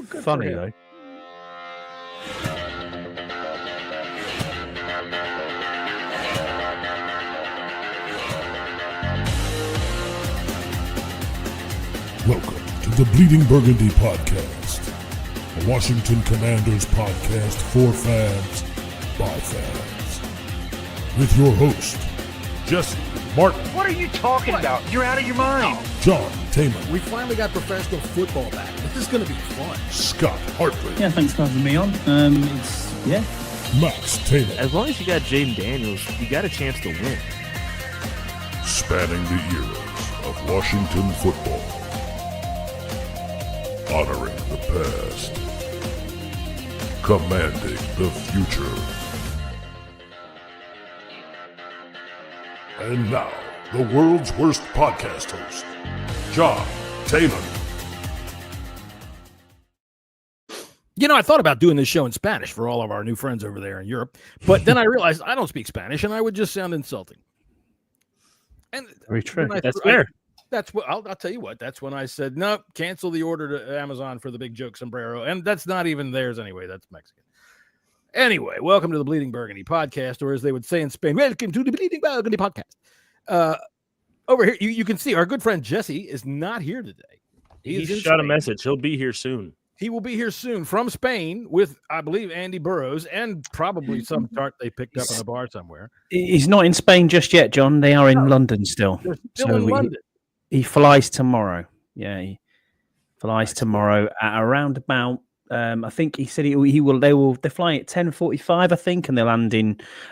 Funny, though. Welcome to the Bleeding Burgundy Podcast, a Washington Commanders podcast for fans, by fans. With your host, Jesse, Martin. What are you talking about? You're out of your mind. John Taman. We finally got professional football back. This is going to be fun. Scott Hartley. Yeah, thanks for having me on. Max Taylor. As long as you got Jaden Daniels, you got a chance to win. Spanning the eras of Washington football. Honoring the past. Commanding the future. And now, the world's worst podcast host, John Taylor. You know, I thought about doing this show in Spanish for all of our new friends over there in Europe, but then I realized I don't speak Spanish, and I would just sound insulting. And very true. That's fair. That's what I'll tell you what. That's when I said, no, cancel the order to Amazon for the big joke sombrero, and that's not even theirs anyway. That's Mexican. Anyway, welcome to the Bleeding Burgundy Podcast, or as they would say in Spain, welcome to the Bleeding Burgundy Podcast. Over here, you can see our good friend Jesse is not here today. He shot a message. He'll be here soon. He will be here soon from Spain with, I believe, Andy Burrows and probably some tart they picked up in a bar somewhere. He's not in Spain just yet, John. They are in London still. They're still in London. He flies tomorrow. Yeah, he flies tomorrow at around about. I think he said he will. They're flying at 10:45, I think, and they'll land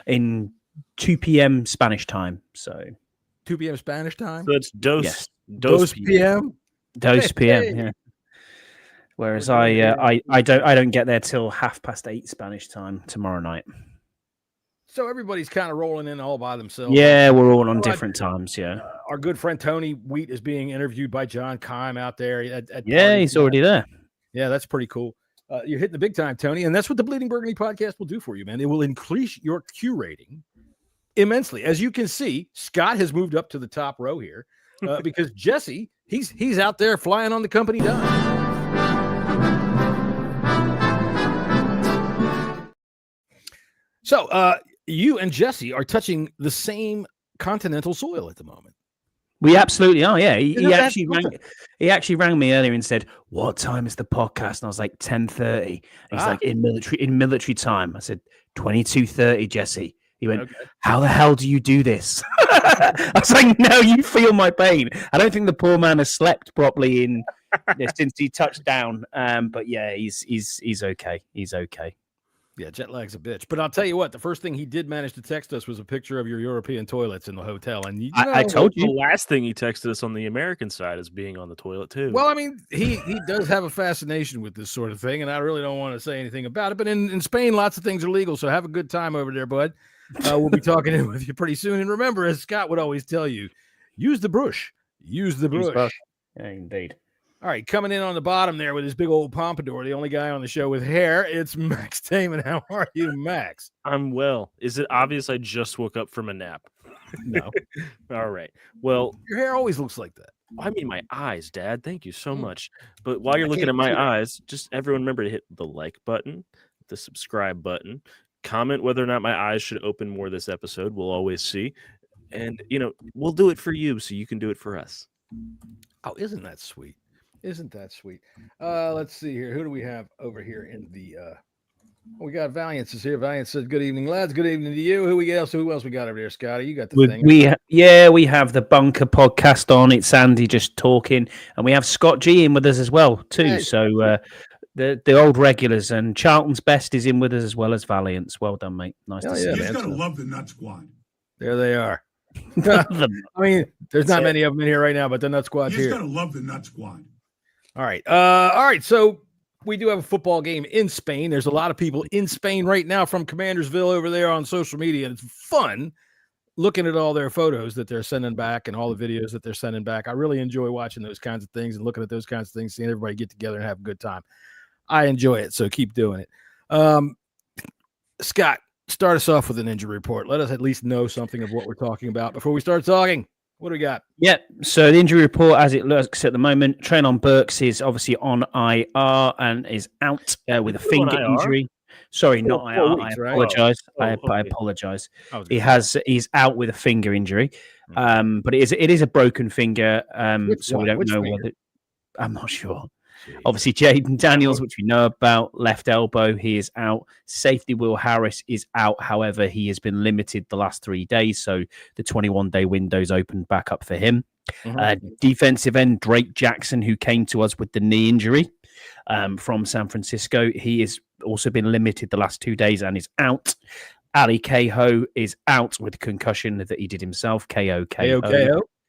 in 2 p.m. Spanish time. So 2 p.m. Spanish time. So it's dos p.m. Dos p.m. Yeah. Whereas I don't get there till 8:30 Spanish time tomorrow night. So everybody's kind of rolling in all by themselves. Yeah, we're all on different times. Yeah. Our good friend Tony Wheat is being interviewed by John Kime out there. Yeah, he's already there. Yeah, that's pretty cool. You're hitting the big time, Tony, and that's what the Bleeding Burgundy Podcast will do for you, man. It will increase your Q rating immensely. As you can see, Scott has moved up to the top row here because Jesse, he's out there flying on the company dime. So you and Jesse are touching the same continental soil at the moment. We absolutely are. Yeah, he actually rang me earlier and said, "What time is the podcast?" And I was like, 10:30. He's like, "In military time." I said, 22:30, Jesse. He went, okay. "How the hell do you do this?" I was like, "No, you feel my pain." I don't think the poor man has slept properly since he touched down. But yeah, he's okay. He's okay. Yeah, jet lag's a bitch. But I'll tell you what, the first thing he did manage to text us was a picture of your European toilets in the hotel. And I told you the last thing he texted us on the American side is being on the toilet too. Well, I mean, he does have a fascination with this sort of thing, and I really don't want to say anything about it. But in Spain, lots of things are legal, so have a good time over there, bud. We'll be talking with you pretty soon. And remember, as Scott would always tell you, use the brush. Use the brush. Yeah, indeed. All right, coming in on the bottom there with his big old pompadour, the only guy on the show with hair, it's Max Damon. How are you, Max? I'm well. Is it obvious I just woke up from a nap? No. All right. Well, your hair always looks like that. I mean, my eyes, Dad. Thank you so much. But while you're looking at my eyes, just everyone remember to hit the like button, the subscribe button, comment whether or not my eyes should open more this episode. We'll always see. And, we'll do it for you so you can do it for us. Oh, isn't that sweet? Isn't that sweet? Let's see here. Who do we have over here in the we got Valiance is here. Valiance said, "Good evening, lads. Good evening to you." Who else we got over there, Scotty? You got the thing. We have the Bunker podcast on. It's Andy just talking, and we have Scott G in with us as well too. Hey. So the old regulars, and Charlton's Best is in with us as well as Valiance. Well done, mate. Nice to see you. He's gonna love the Nut Squad. There they are. I mean, there's not many of them in here right now, but the Nut Squad's here. He's gonna love the Nut Squad. All right. So we do have a football game in Spain. There's a lot of people in Spain right now from Commandersville over there on social media, and it's fun looking at all their photos that they're sending back and all the videos that they're sending back. I really enjoy watching those kinds of things and looking at those kinds of things, seeing everybody get together and have a good time. I enjoy it, so keep doing it. Scott, start us off with an injury report. Let us at least know something of what we're talking about before we start talking. What do we got? Yeah, so the injury report as it looks at the moment, Traylon Burks is obviously on IR and is out with a finger injury. Sorry, not IR. 4 weeks, I right? apologize. I okay. apologize. He's out with a finger injury, but it is a broken finger. So we don't know whether. I'm not sure. Obviously, Jaden Daniels, which we know about, left elbow, he is out. Safety Will Harris is out. However, he has been limited the last 3 days, so the 21-day window's opened back up for him. Defensive end Drake Jackson, who came to us with the knee injury from San Francisco, he has also been limited the last 2 days and is out. Ali Cahoe is out with concussion that he did himself. KO.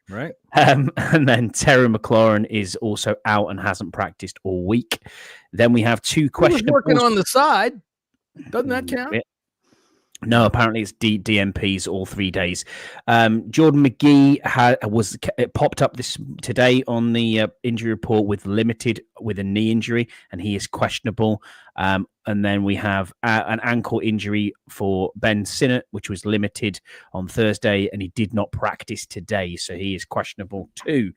Right. And then Terry McLaurin is also out and hasn't practiced all week. Then we have two questions. Working on the side. Doesn't that count? No, apparently it's DMPs all 3 days. Jordan McGee it popped up today on the injury report with a knee injury, and he is questionable. And then we have an ankle injury for Ben Sinnott, which was limited on Thursday, and he did not practice today, so he is questionable too.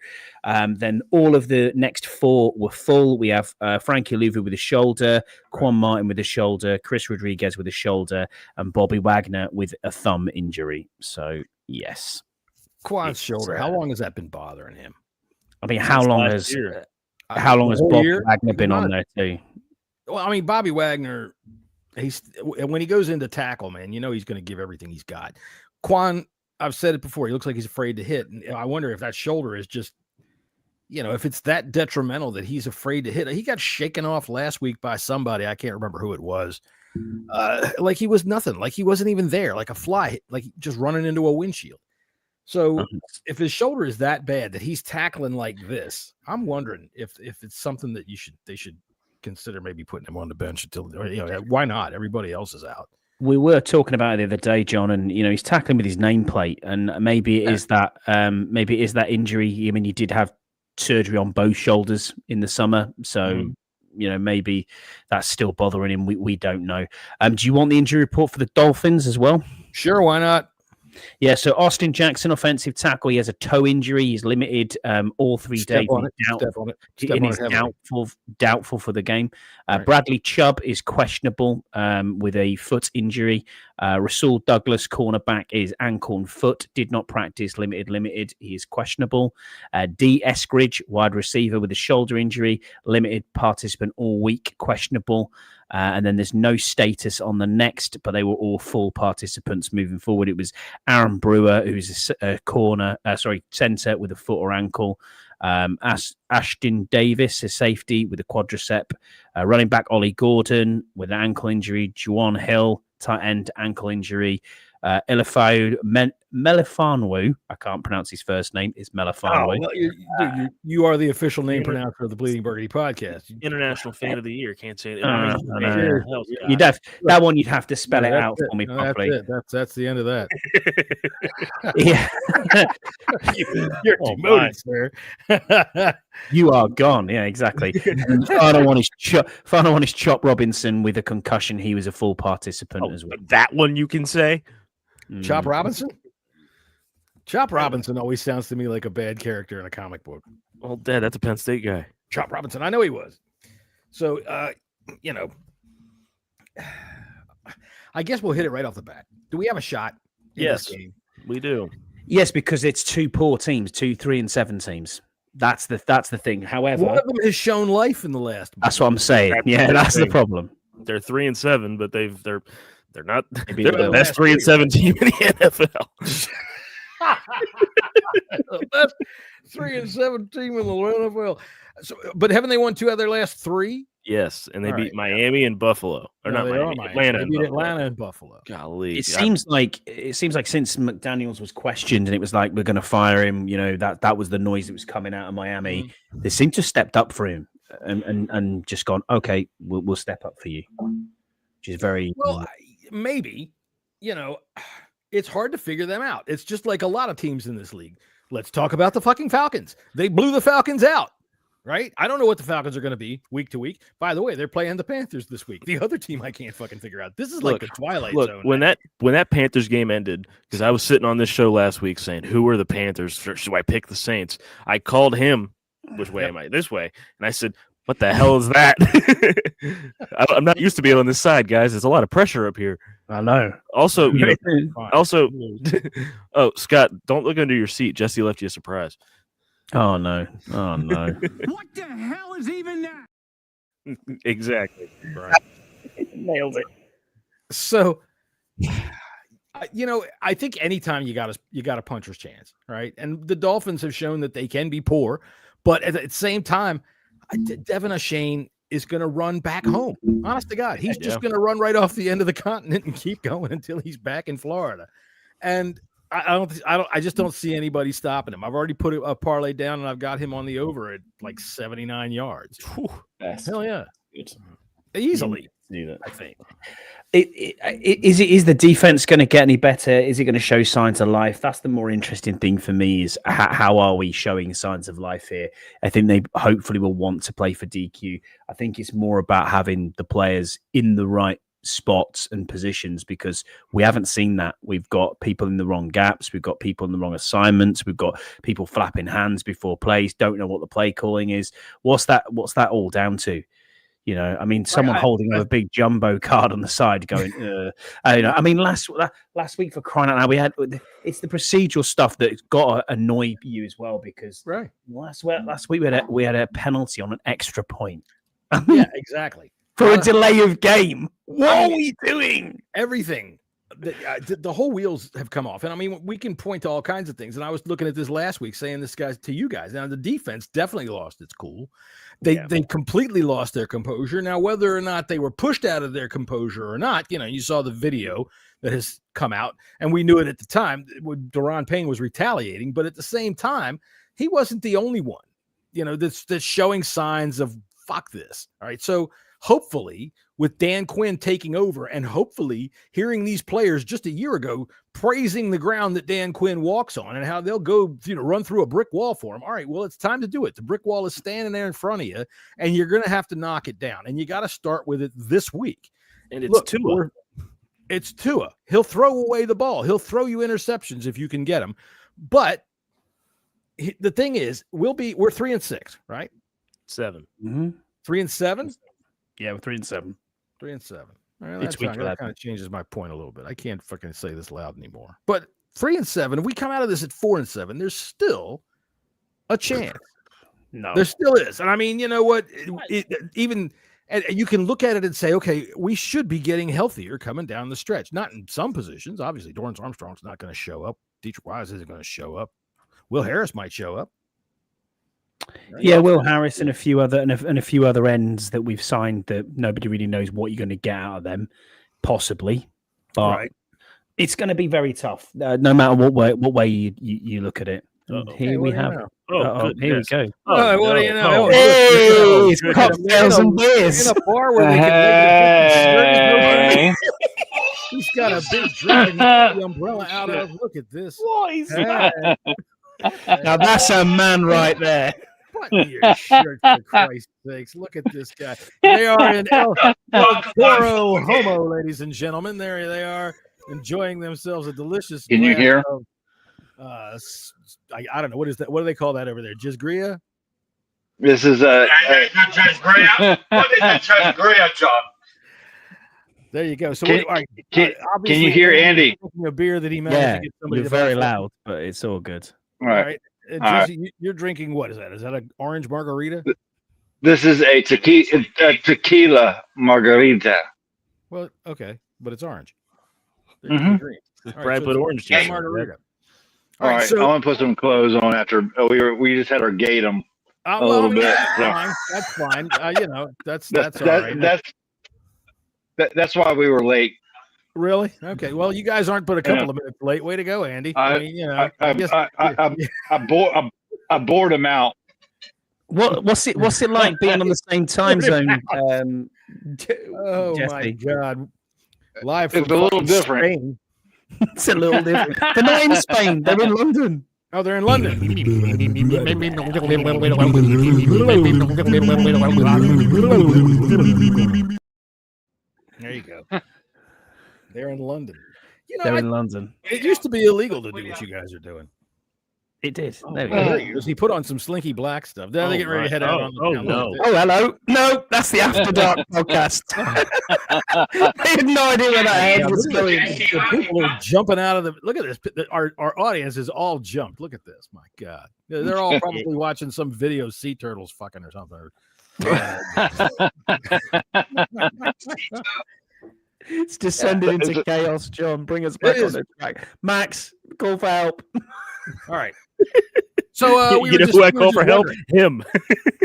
Then all of the next four were full. We have Frankie Louvu with a shoulder, Quan Martin with a shoulder, Chris Rodriguez with a shoulder, and Bobby Wagner with a thumb injury. So, yes. Quan's shoulder, how long has that been bothering him? I mean, how long has Bobby Wagner been on there too? Well, I mean, Bobby Wagner, when he goes into tackle, man, you know he's going to give everything he's got. Quan, I've said it before, he looks like he's afraid to hit. And I wonder if that shoulder is just, if it's that detrimental that he's afraid to hit. He got shaken off last week by somebody. I can't remember who it was. Like he was nothing. Like he wasn't even there. Like a fly, like just running into a windshield. So if his shoulder is that bad that he's tackling like this, I'm wondering if it's something that they should consider maybe putting him on the bench until, why not? Everybody else is out. We were talking about it the other day, John, and he's tackling with his nameplate, and maybe it is that injury. I mean, he did have surgery on both shoulders in the summer, so maybe that's still bothering him. We don't know. Do you want the injury report for the Dolphins as well? Sure, why not? Yeah, so Austin Jackson, offensive tackle, he has a toe injury. He's limited all 3 days. He's doubtful for the game. Bradley Chubb is questionable with a foot injury. Rasul Douglas, cornerback, is ankle and foot. Did not practice. Limited. He is questionable. D. Eskridge, wide receiver, with a shoulder injury. Limited participant all week. Questionable. And then there's no status on the next, but they were all full participants moving forward. It was Aaron Brewer, who's a center with a foot or ankle. Ashton Davis, a safety with a quadricep. Running back Ollie Gordon with an ankle injury. Juwan Hill, tight end, ankle injury. Ilifau Melifonwu, I can't pronounce his first name, is Melifonwu. Well, you are the official name pronouncer of the Bleeding Burgundy podcast. International fan of the year, can't say it. That one you'd have to spell it out for me properly. That's the end of that. Yeah. You're demoted, sir. You are gone. Yeah, exactly. Final one is Chop Robinson with a concussion. He was a full participant as well. That one you can say. Chop Robinson? Chop Robinson always sounds to me like a bad character in a comic book. Well, Dad, that's a Penn State guy. Chop Robinson. I know he was. So, I guess we'll hit it right off the bat. Do we have a shot? Yes, we do. Yes, because it's two poor teams, 2, 3, and 7 teams. That's the thing. However, one of them has shown life in the last. That's what I'm saying. That's the problem. They're 3 and 7, but they're not. They're the best 3 and 7 team in the NFL. The best 3 and 7 team in the NFL. So, but haven't they won 2 out of their last 3? Yes, and they beat Miami and Buffalo, or not Miami, Atlanta. They beat Atlanta and Buffalo. Golly, it seems like since McDaniels was questioned and it was like we're going to fire him, that was the noise that was coming out of Miami. They seem to have stepped up for him and just gone, okay, we'll step up for you, which is very well. Maybe, it's hard to figure them out. It's just like a lot of teams in this league. Let's talk about the fucking Falcons. They blew the Falcons out. right? I don't know what the Falcons are going to be week to week. By the way, they're playing the Panthers this week. The other team I can't fucking figure out. This is like the Twilight Zone. When that Panthers game ended, because I was sitting on this show last week saying, who are the Panthers? Should I pick the Saints? I called him, which way am I? This way. And I said, what the hell is that? I'm not used to being on this side, guys. There's a lot of pressure up here. I know. Also, oh, Scott, don't look under your seat. Jesse left you a surprise. Oh, no. Oh, no. What the hell is even that? Exactly. Right. Nailed it. So, I think anytime you got a puncher's chance, right? And the Dolphins have shown that they can be poor, but at the same time, Devin O'Shane is going to run back home. Honest to God, he's just going to run right off the end of the continent and keep going until he's back in Florida. And I just don't see anybody stopping him. I've already put a parlay down and I've got him on the over at like 79 yards. Hell yeah. Good. Easily. I think. Is the defense going to get any better? Is it going to show signs of life? That's the more interesting thing for me is how are we showing signs of life here? I think they hopefully will want to play for DQ. I think it's more about having the players in the right spots and positions because we haven't seen that. We've got people in the wrong gaps. We've got people in the wrong assignments. We've got people flapping hands before plays, don't know what the play calling is. What's that all down to? I mean, someone holding a big jumbo card on the side going, I mean, last week for crying out loud, it's the procedural stuff that's got to annoy you as well because last week we had a penalty on an extra point. Yeah, exactly. For a delay of game. What are we doing? Everything. The whole wheels have come off. And I mean, we can point to all kinds of things. And I was looking at this last week saying this guy to you guys. Now, the defense definitely lost its cool. They completely lost their composure. Now, whether or not they were pushed out of their composure or not, you saw the video that has come out. And we knew it at the time when Daron Payne was retaliating. But at the same time, he wasn't the only one, that's showing signs of fuck this. All right. So hopefully with Dan Quinn taking over and hopefully hearing these players just a year ago praising the ground that Dan Quinn walks on and how they'll go, run through a brick wall for him. All right, well, it's time to do it. The brick wall is standing there in front of you and you're going to have to knock it down. And you got to start with it this week. And it's Tua. It's Tua. He'll throw away the ball. He'll throw you interceptions if you can get him. But the thing is, we're 3-6, right? 7. Mm-hmm. 3-7? Yeah, we're 3-7. 3-7. All right, that kind of changes my point a little bit. I can't fucking say this loud anymore. But 3-7, if we come out of this at 4-7, there's still a chance. No, there still is. And I mean, you know what? And you can look at it and say, okay, we should be getting healthier coming down the stretch. Not in some positions. Obviously, Dorrance Armstrong's not going to show up. Dietrich Wise isn't going to show up. Will Harris might show up. Yeah, Will Harris and a few other ends that we've signed that nobody really knows what you're going to get out of them, possibly. But it's going to be very tough, no matter what way you look at it. Here we have. Here we go. What do you know? Hey, it's cocktails and beers. In a bar where they can he's got a big drink and the umbrella out of. Look at this. What is that? Now that's a man right there. Button your shirt, for Christ's sakes. Look at this guy. They are in El Toro Homo, ladies and gentlemen. There they are, enjoying themselves a delicious. Can you hear? I don't know. What is that? What do they call that over there? Jizgria? This is not Jizgria. What is a Jizgria, John? There you go. So can you hear Andy? A beer that he managed to get somebody. You're very loud, but it's all good. All right. Jesse, you're drinking what is that? Is that an orange margarita? This is a tequila margarita. Well, okay, but it's orange. Mm-hmm. Brad put orange juice. Margarita. All right, so I want to put some clothes on after we just had our gatum a little bit. That's fine. That's all right. That's why we were late. Really? Okay. Well, you guys aren't but a couple of minutes late. Way to go, Andy. I bored him out. What's it like being on the same time zone? Oh Jesse? My God! Live. It's a little different. It's a little different. They're not in Spain. They're in London. Oh, they're in London. There you go. They're in London. You know, They're in London. It used to be illegal to do what you guys are doing. It did. Oh, there he goes. He put on some Slinky Black stuff. Now they get ready to head out on the no. Oh, hello. No, that's the After Dark podcast. I had no idea where that head was going. The people are jumping out of the. Look at this. Our audience is all jumped. Look at this. My God. They're all probably watching some video of sea turtles fucking or something. It's descended into chaos, John. Bring us back on the track. Max, call for help. All right. So you know who I call for help? Him.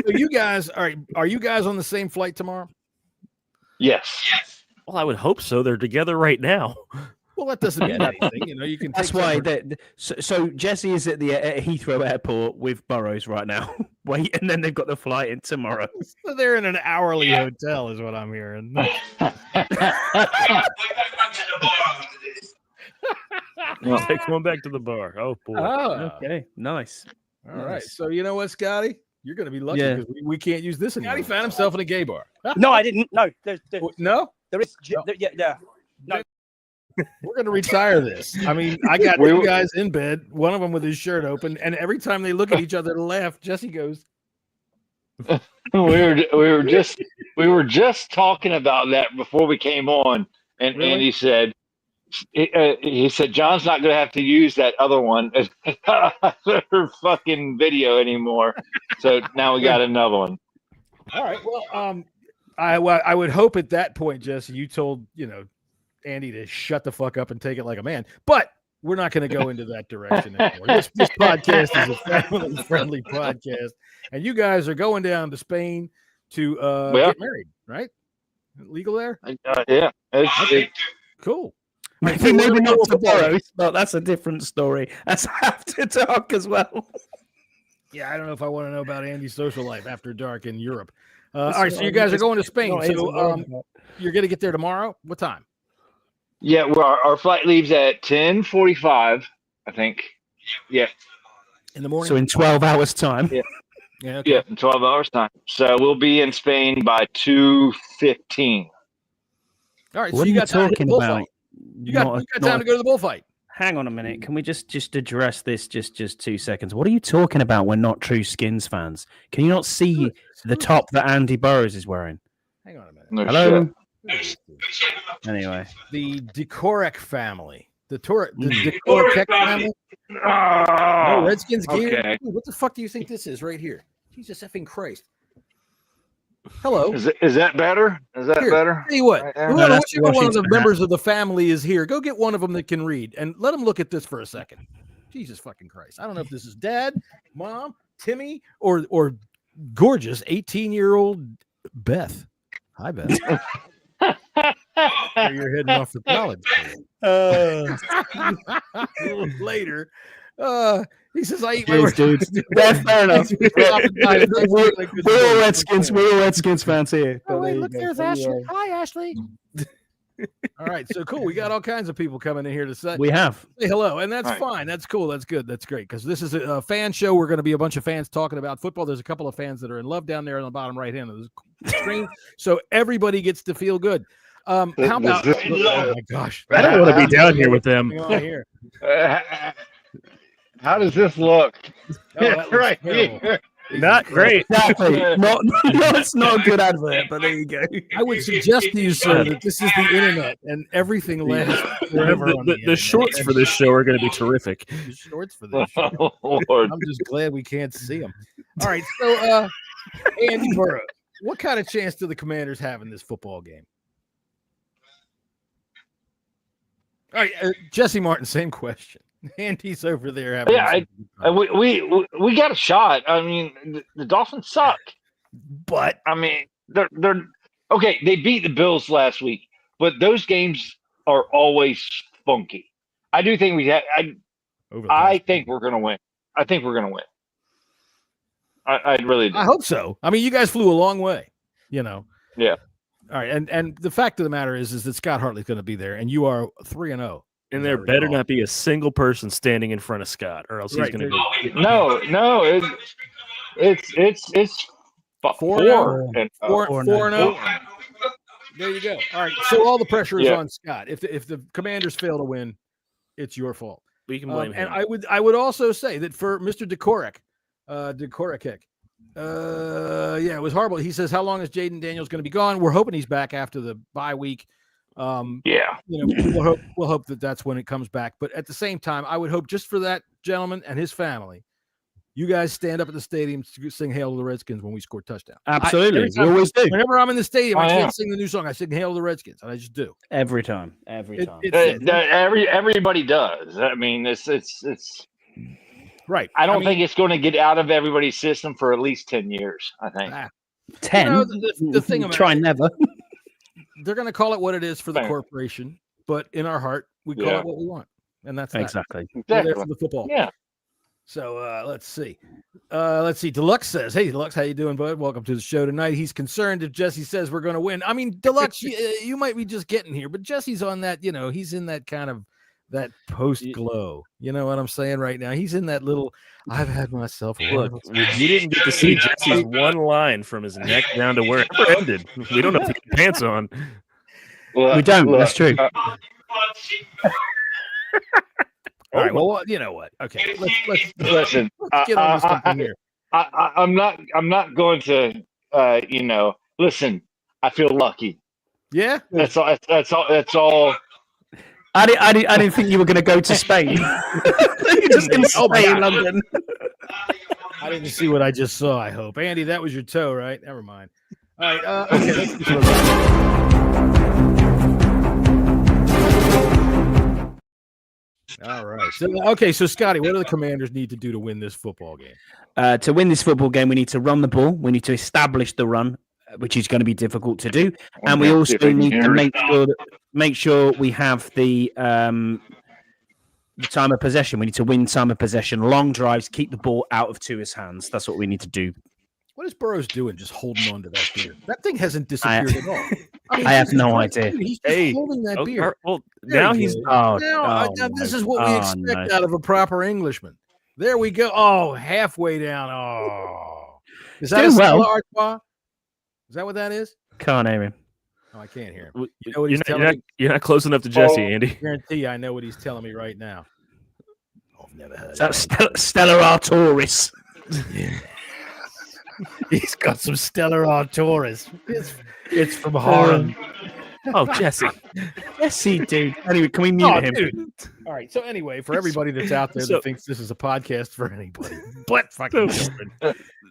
So you guys are you guys on the same flight tomorrow? Yes. Well, I would hope so. They're together right now. Well, that doesn't mean anything. You know, you can. That's why. So Jesse is at the Heathrow Airport with Burrows right now. Wait, and then they've got the flight in tomorrow. So they're in an hourly hotel, is what I'm hearing. They're going back to the bar. Oh boy. Oh, okay, nice. All right. So you know what, Scotty? You're going to be lucky because we can't use this anymore. Scotty found Oh. himself in a gay bar. No, I didn't. No, No? there is. Yeah. No. We're going to retire this. I mean, I got two guys in bed, one of them with his shirt open, and every time they look at each other to laugh, Jesse goes. we were just talking about that before we came on, and Really? Andy said he said John's not going to have to use that other one as fucking video anymore. So now we got another one. All right. Well, I would hope at that point, Jesse, you told Andy to shut the fuck up and take it like a man, but we're not going to go into that direction anymore. This podcast is a family-friendly podcast, and you guys are going down to Spain to get married, right? Legal there? Yeah. Cool. Maybe not tomorrow, but that's a different story. That's After Dark as well. Yeah, I don't know if I want to know about Andy's social life after dark in Europe. All right, so you guys are going to Spain. So you're going to get there tomorrow? What time? Yeah, well, our flight leaves at 10:45, I think. Yeah. In the morning? So in 12 hours' time. Yeah. Yeah, okay. Yeah, in 12 hours' time. So we'll be in Spain by 2:15. All right, What so are you you got time to talking go to the about? bullfight. You got time to go to the bullfight. Hang on a minute. Can we just address this just 2 seconds? What are you talking about? We're not true Skins fans. Can you not see the top that Andy Burrows is wearing? Hang on a minute. No Hello? shit. Anyway. The Decorek family. The Decorek family? Oh, No, Redskins gear? okay. Dude, what the fuck do you think this is right here? Jesus effing Christ. Hello. Is that better? Is that Here, better? Tell you what, Right there? whoever- that's whichever one of the Washington members of the family is here, go get one of them that can read and let them look at this for a second. Jesus fucking Christ. I don't know if this is dad, mom, Timmy, or gorgeous 18-year-old Beth. Hi, Beth. You're heading off for college. Later. He says, I eat my Cheers, dudes. Yeah, fair enough. We're all Redskins. We're all Redskins fans here. Oh, But wait, there you look, go. there's Ashley. Hi, Ashley. All right, so cool. We got all kinds of people coming in here to say We have. hello, and that's All right. fine. That's cool. That's good. That's great because this is a fan show. We're going to be a bunch of fans talking about football. There's a couple of fans that are in love down there on the bottom right hand of the screen, so everybody gets to feel good. How about? Oh my gosh! I don't want to be down here with them. What's going on here? How does this look? Oh, that looks Right terrible. here. Not great. Exactly. No, it's not a good advert, but there you go. I would suggest to you, sir, that this is the internet and everything lasts forever. on The internet. shorts for this show are going to be terrific. The shorts for this show. Oh, Lord. I'm just glad we can't see them. All right, so Andy Burrows, what kind of chance do the Commanders have in this football game? All right, Jesse Martin, same question. Andy's over there having. Yeah, we got a shot. I mean, the Dolphins suck. but I mean, they're okay. They beat the Bills last week, but those games are always funky. I do think I think we're gonna win. I think we're gonna win. I really do. I hope so. I mean, you guys flew a long way, Yeah. All right, and the fact of the matter is that Scott Hartley's going to be there, and you are 3-0 And there better not be a single person standing in front of Scott, or else he's going to go. No, it's 4 and 4-0. There you go. All right. So all the pressure is on Scott. If the Commanders fail to win, it's your fault. We can blame him. And I would also say that for Mr. Dekorek, it was horrible. He says, how long is Jaden Daniels going to be gone? We're hoping he's back after the bye week. We'll hope that that's when it comes back. But at the same time, I would hope just for that gentleman and his family, you guys stand up at the stadium to sing "Hail to the Redskins" when we score touchdown. Absolutely, we always do. Whenever I'm in the stadium, I can't sing the new song. I sing "Hail to the Redskins," and I just do every time. Everybody does. I mean, it's right. I don't think it's going to get out of everybody's system for at least 10 years. I think 10. You know, the thing about try never. They're going to call it what it is for the corporation, but in our heart, we call it what we want, and that's exactly. We're there for the football. Yeah. So let's see. Deluxe says, "Hey, Deluxe, how you doing, bud? Welcome to the show tonight." He's concerned if Jesse says we're going to win. I mean, Deluxe, you might be just getting here, but Jesse's on that. You know, he's in that kind of that post glow. You know what I'm saying right now? He's in that little. I've had myself. Look, you didn't get to see Jesse's one line from his neck down to where it ended. We don't have to get pants on. We don't. That's true. All right. Well, you know what? Okay. Let's listen. Let's get on to something here. I'm not going to. Listen. I feel lucky. Yeah. That's all. That's all. I didn't think you were going to go to Spain. You're just in Spain, London. I didn't see what I just saw. I hope, Andy, that was your toe, right? Never mind. All right. Okay. Let's get to it. All right. So Scotty, what do the Commanders need to do to win this football game? To win this football game, we need to run the ball. We need to establish the run, which is going to be difficult to do, and we also need to make sure we have the time of possession. We need to win time of possession, long drives, keep the ball out of Tua's hands. That's what we need to do. What is Burrows doing just holding on to that beard? That thing hasn't disappeared at all. I have no idea. He's just holding that beard. Well, now he's... Now this is what we expect out of a proper Englishman. There we go. Oh, halfway down. Oh. Is that a Stella Artois? Is that what that is? Can't hear him. Oh, I can't hear him. You know what he's telling me? You're not close enough to Jesse, Andy. I guarantee you I know what he's telling me right now. Oh, I've never heard that. Stella Artois. He's got some Stella Artois. It's from Holland. Oh, Jesse. Jesse, dude. Anyway, can we mute him? Dude. All right. So anyway, for everybody that's out there that thinks this is a podcast for anybody, but fucking children,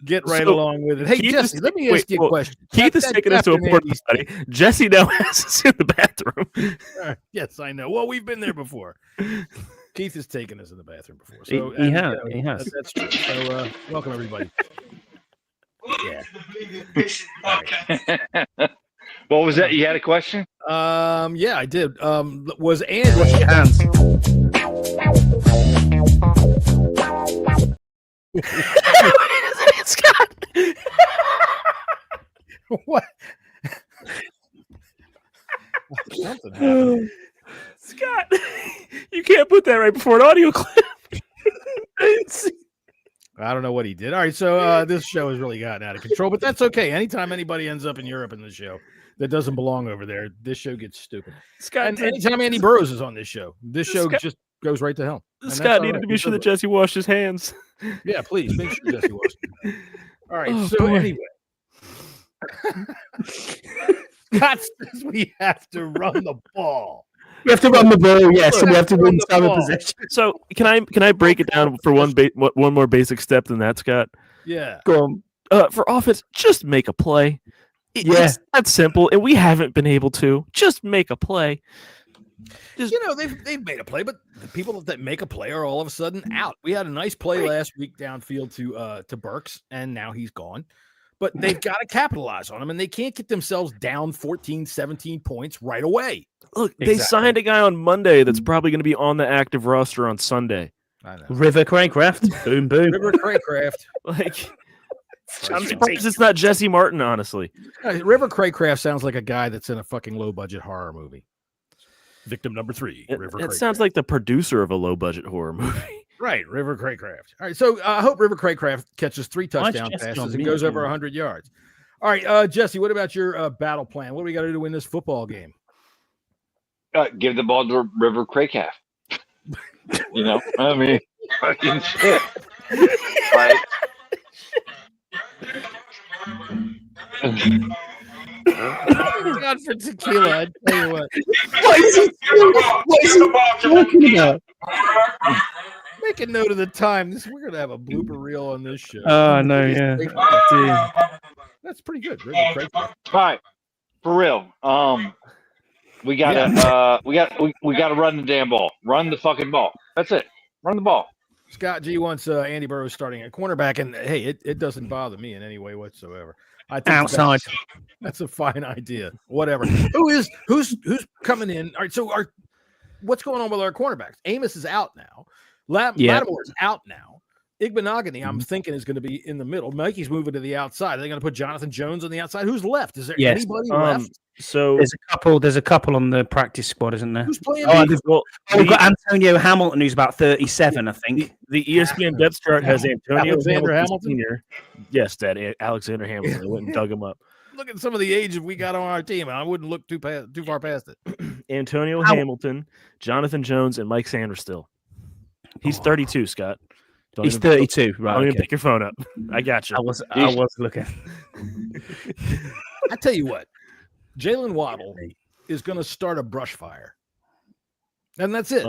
get right along with it. Hey, Jesse, let me ask you a question. Keith is taking us to a porta potty. Jesse now has us in the bathroom. Yes, I know. Well, we've been there before. Keith has taken us in the bathroom before. So he has. That's true. So welcome, everybody. Yeah. What was that? You had a question? Yeah, I did. Was Andy? Wash your hands. Scott. What? Something happened. Scott, you can't put that right before an audio clip. I don't know what he did. All right, so this show has really gotten out of control, but that's okay. Anytime anybody ends up in Europe in the show that doesn't belong over there, this show gets stupid. Scott, and anytime Andy Burrows is on this show just goes right to hell. Scott needed to be sure that Jesse washed his hands. Yeah, please make sure Jesse washed his hands. All right, anyway. Scott says we have to run the ball. We have to run the ball, yes, and we have to win time of possession. So can I break it down for one more basic step than that, Scott? Yeah. Go on. For offense, just make a play. It's that simple, and we haven't been able to. Just make a play. They've made a play, but the people that make a play are all of a sudden out. We had a nice play last week downfield to Burks, and now he's gone. But they've got to capitalize on him, and they can't get themselves down 14, 17 points right away. Look, they signed a guy on Monday that's probably going to be on the active roster on Sunday. I know. River Craycraft. Boom, boom. River Craycraft. I'm surprised it's not Jesse Martin, honestly. River Craycraft sounds like a guy that's in a fucking low-budget horror movie. Victim number 3, River It Craycraft. sounds like the producer of a low-budget horror movie. Right, River Craycraft. All right, so I hope River Craycraft catches 3 touchdown Jesse passes on and mute? goes over 100 yards. All right, Jesse, what about your battle plan? What do we got to do to win this football game? Give the ball to River Craycraft. You know, I mean, fucking shit. Right? God for tequila, I tell you what. What is he talking about? Make a note of the time. We're gonna have a blooper reel on this show. Oh no, yeah. That's pretty good. River Craycraft. All right, for real. We gotta we gotta run the damn ball. Run the fucking ball. That's it. Run the ball. Scott G wants Andy Burrows starting at cornerback, and hey, it doesn't bother me in any way whatsoever. I think Outside. that's a fine idea. Whatever. Who's coming in? All right. So what's going on with our cornerbacks? Amos is out now. Lattimore's out now. Igbenogany, I'm thinking, is going to be in the middle. Mikey's moving to the outside. Are they going to put Jonathan Jones on the outside? Who's left? Is there anybody left? So there's a couple on the practice squad, isn't there? Who's playing? We've got Antonio Hamilton, who's about 37, I think. The ESPN depth chart has Antonio Hamilton Sr. Yes, Dad, Alexander Hamilton. I went and dug him up. Look at some of the age we got on our team. I wouldn't look too far past it. Antonio Hamilton, Jonathan Jones, and Mike Sanders still. He's 32, Scott. He's 32, right? Don't even pick your phone up. I got you. I was looking. I tell you what, Jalen Waddle is going to start a brush fire, and that's it.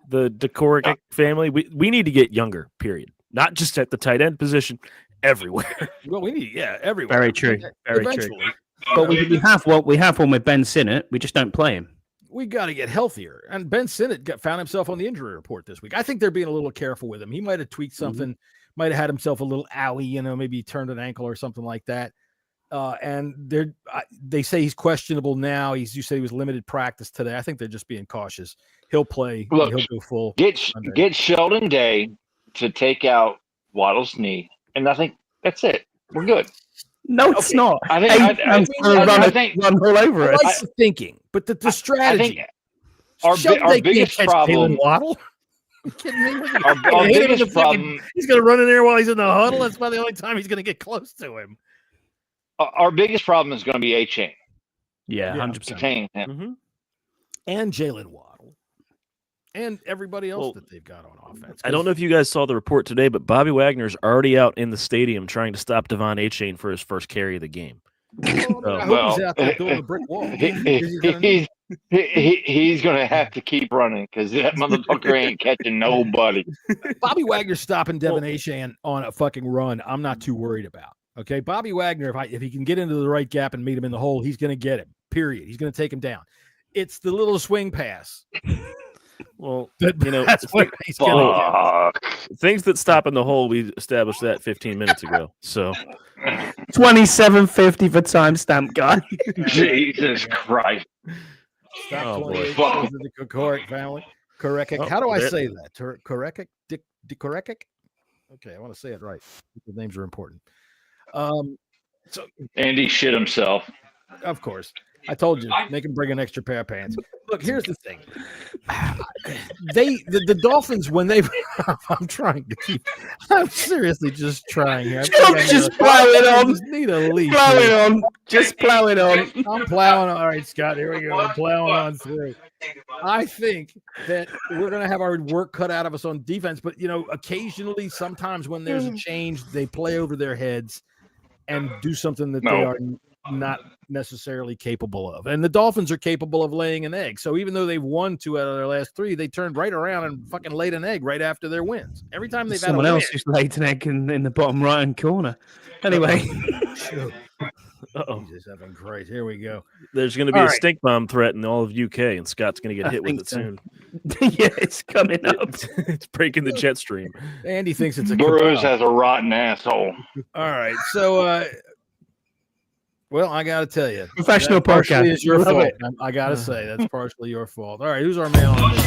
The Dekoric family. We need to get younger. Period. Not just at the tight end position. Everywhere. Well, we need everywhere. Very true. Very Eventually. true. But we have one with Ben Sinnott. We just don't play him. We got to get healthier. And Ben Sinnott found himself on the injury report this week. I think they're being a little careful with him. He might have tweaked something, might have had himself a little owie, maybe he turned an ankle or something like that. And they say he's questionable now. You say he was limited practice today. I think they're just being cautious. He'll play. Look, he'll go full. Get Sheldon Day to take out Waddle's knee, and I think that's it. We're good. No, it's not. I think run all over it. I like the thinking, but the strategy. I think our biggest problem. Waddle. You kidding me? Our biggest problem. He's going to run in there while he's in the huddle. That's about the only time he's going to get close to him. Our biggest problem is going to be A-Chain. Yeah, 100%. Contain him. Mm-hmm. And Jalen Waddle. And everybody else that they've got on offense. I don't know if you guys saw the report today, but Bobby Wagner's already out in the stadium trying to stop Devon Achane for his first carry of the game. I hope he's out there doing the brick wall. He's going to have to keep running because that motherfucker ain't catching nobody. Bobby Wagner stopping Devon Achane on a fucking run, I'm not too worried about. Okay, Bobby Wagner, if he can get into the right gap and meet him in the hole, he's going to get him, period. He's going to take him down. It's the little swing pass. Well, that's what he's getting. Things that stop in the hole, we established that 15 minutes ago. So 27.50 for timestamp guy. Jesus Christ! Stop 28 of the Kokoric family. Korekik. How do I say that? Korekik? Korekik? Okay, I want to say it right. The names are important. So Andy shit himself. Of course. I told you, make him bring an extra pair of pants. Look, here's the thing. The Dolphins, when they I'm seriously just trying here. Just plow it on. Just need a leash. Plow it on. Just plow it on. I'm plowing. All right, Scott, here we go. I'm plowing on through. I think that we're going to have our work cut out of us on defense, but, occasionally, sometimes when there's a change, they play over their heads and do something that they are not necessarily capable of. And the Dolphins are capable of laying an egg. So even though they've won 2 out of their last 3, they turned right around and fucking laid an egg right after their wins. Every time they've someone had else who's laid an egg in the bottom right hand corner. Anyway. Jesus heaven Christ. Here we go. There's going to be a stink bomb threat in all of UK, and Scott's going to get hit with it soon. Yeah, it's coming up. It's breaking the jet stream. Andy thinks it's a Burroughs has a rotten asshole. All right. So well, I got to tell you, professional podcast is your fault. I got to say that's partially your fault. All right, who's our man on this?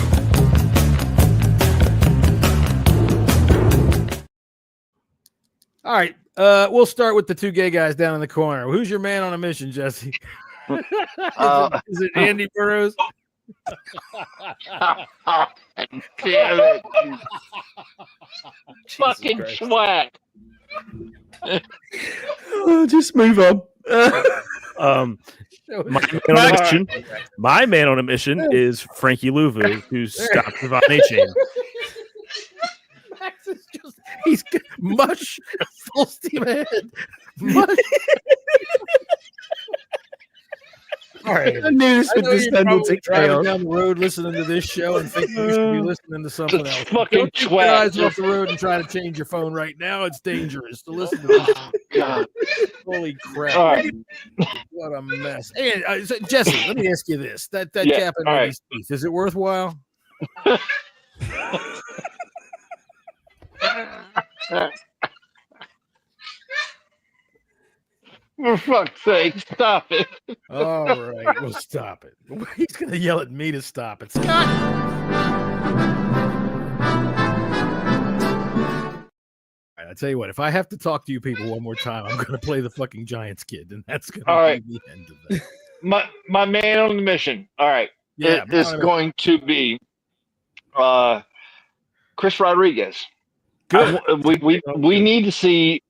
All right, we'll start with the 2 gay guys down in the corner. Who's your man on a mission, Jesse? Is it Andy Burroughs? Damn it. Fucking swag. Just move on. My man on a mission is Frankie Louvu, who stopped Devon Achane. Max is he's mush, full steam ahead. Mush. All right. I knew this would descend into driving chaos. down the road listening to this show and thinking you should be listening to something else. Fucking Don't take your eyes off the road and try to change your phone right now. It's dangerous to listen to this. God. Holy crap. All right. What a mess. And Jesse, let me ask you this. That Yeah, cap in all right. these teeth, is it worthwhile? For fuck's sake, stop it. All right, we'll stop it. He's going to yell at me to stop it. Scott! All right, I tell you what, if I have to talk to you people one more time, I'm going to play the fucking Giants kid, and that's going to be the end of that. My man on the mission. All right. Yeah, It is going to be Chris Rodriguez. Good. We need to see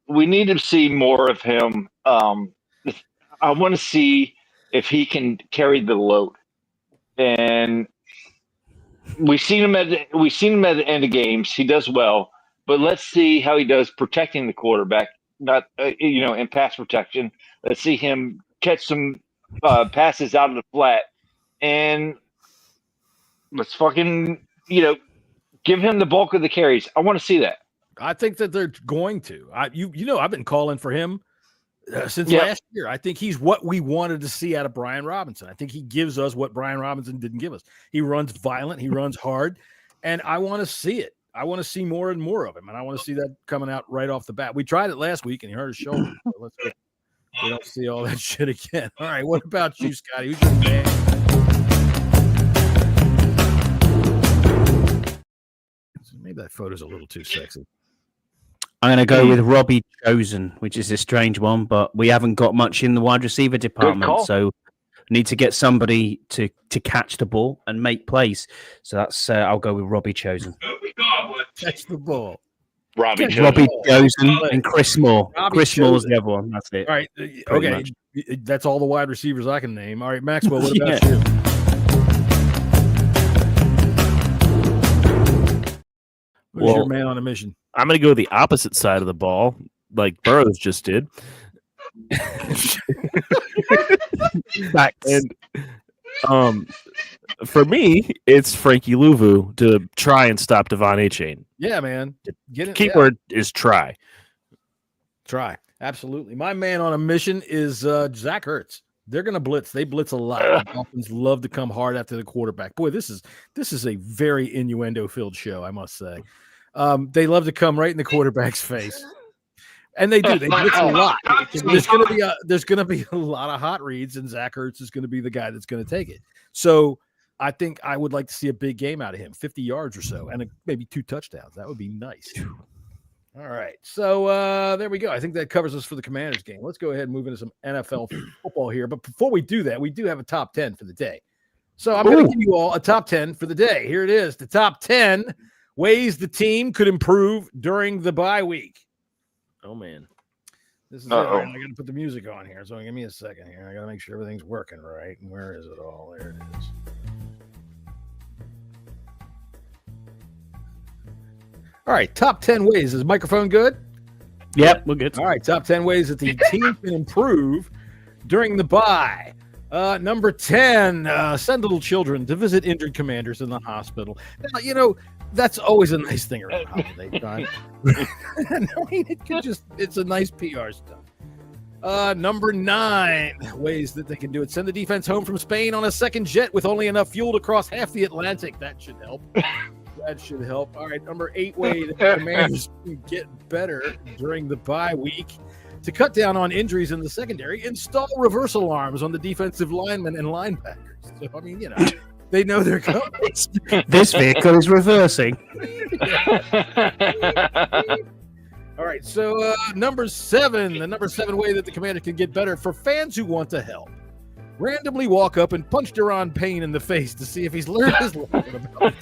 more of him. I want to see if he can carry the load. And we've seen him at the end of games. He does well, but let's see how he does protecting the quarterback, not in pass protection. Let's see him catch some passes out of the flat, and let's fucking give him the bulk of the carries. I want to see that. I think that they're going to. I've been calling for him since last year. I think he's what we wanted to see out of Brian Robinson. I think he gives us what Brian Robinson didn't give us. He runs violent, he runs hard, and I want to see it. I want to see more and more of him, and I want to see that coming out right off the bat. We tried it last week, and he hurt his shoulder. So let's go. We don't see all that shit again. All right, what about you, Scotty? Who's your man? Maybe that photo's a little too sexy. I'm going to go with Robbie Chosen, which is a strange one, but we haven't got much in the wide receiver department, so need to get somebody to catch the ball and make plays. So that's I'll go with Robbie Chosen. Catch the ball. Robbie Chosen and Chris Moore. Chris Moore's the other one. That's it. All right. Okay. much. That's all the wide receivers I can name. All right, Maxwell, what about you? Who's your man on a mission? I'm going to go the opposite side of the ball, like Burrows just did. And for me, it's Frankie Louvu to try and stop Devon Achane. Yeah, man. Get it. Keyword is try. Try. Absolutely. My man on a mission is Zach Ertz. They're going to blitz. They blitz a lot. The Dolphins love to come hard after the quarterback. Boy, this is a very innuendo-filled show, I must say. They love to come right in the quarterback's face. And they do. They blitz a lot. There's going to be a lot of hot reads, and Zach Ertz is going to be the guy that's going to take it. So I think I would like to see a big game out of him, 50 yards or so, and maybe 2 touchdowns. That would be nice. All right. So there we go. I think that covers us for the Commanders game. Let's go ahead and move into some NFL football here. But before we do that, we do have a top 10 for the day. So I'm going to give you all a top 10 for the day. Here it is. The top 10 ways the team could improve during the bye week. Oh, man. This is it. I got to put the music on here. So give me a second here. I got to make sure everything's working right. And where is it all? There it is. All right, top 10 ways. Is the microphone good? Yep, we're good. All right, top 10 ways that the team can improve during the bye. Number 10, send little children to visit injured commanders in the hospital. Now, that's always a nice thing around holiday time. I mean, it's a nice PR stuff. Number 9, ways that they can do it. Send the defense home from Spain on a second jet with only enough fuel to cross half the Atlantic. That should help. That should help. All right, number 8 way that the Commanders can get better during the bye week. To cut down on injuries in the secondary, install reverse alarms on the defensive linemen and linebackers. So, I mean, they know they're coming. This vehicle is reversing. All right, so number 7, the number 7 way that the Commander can get better for fans who want to help. randomly walk up and punch Deron Payne in the face to see if he's learned his lesson about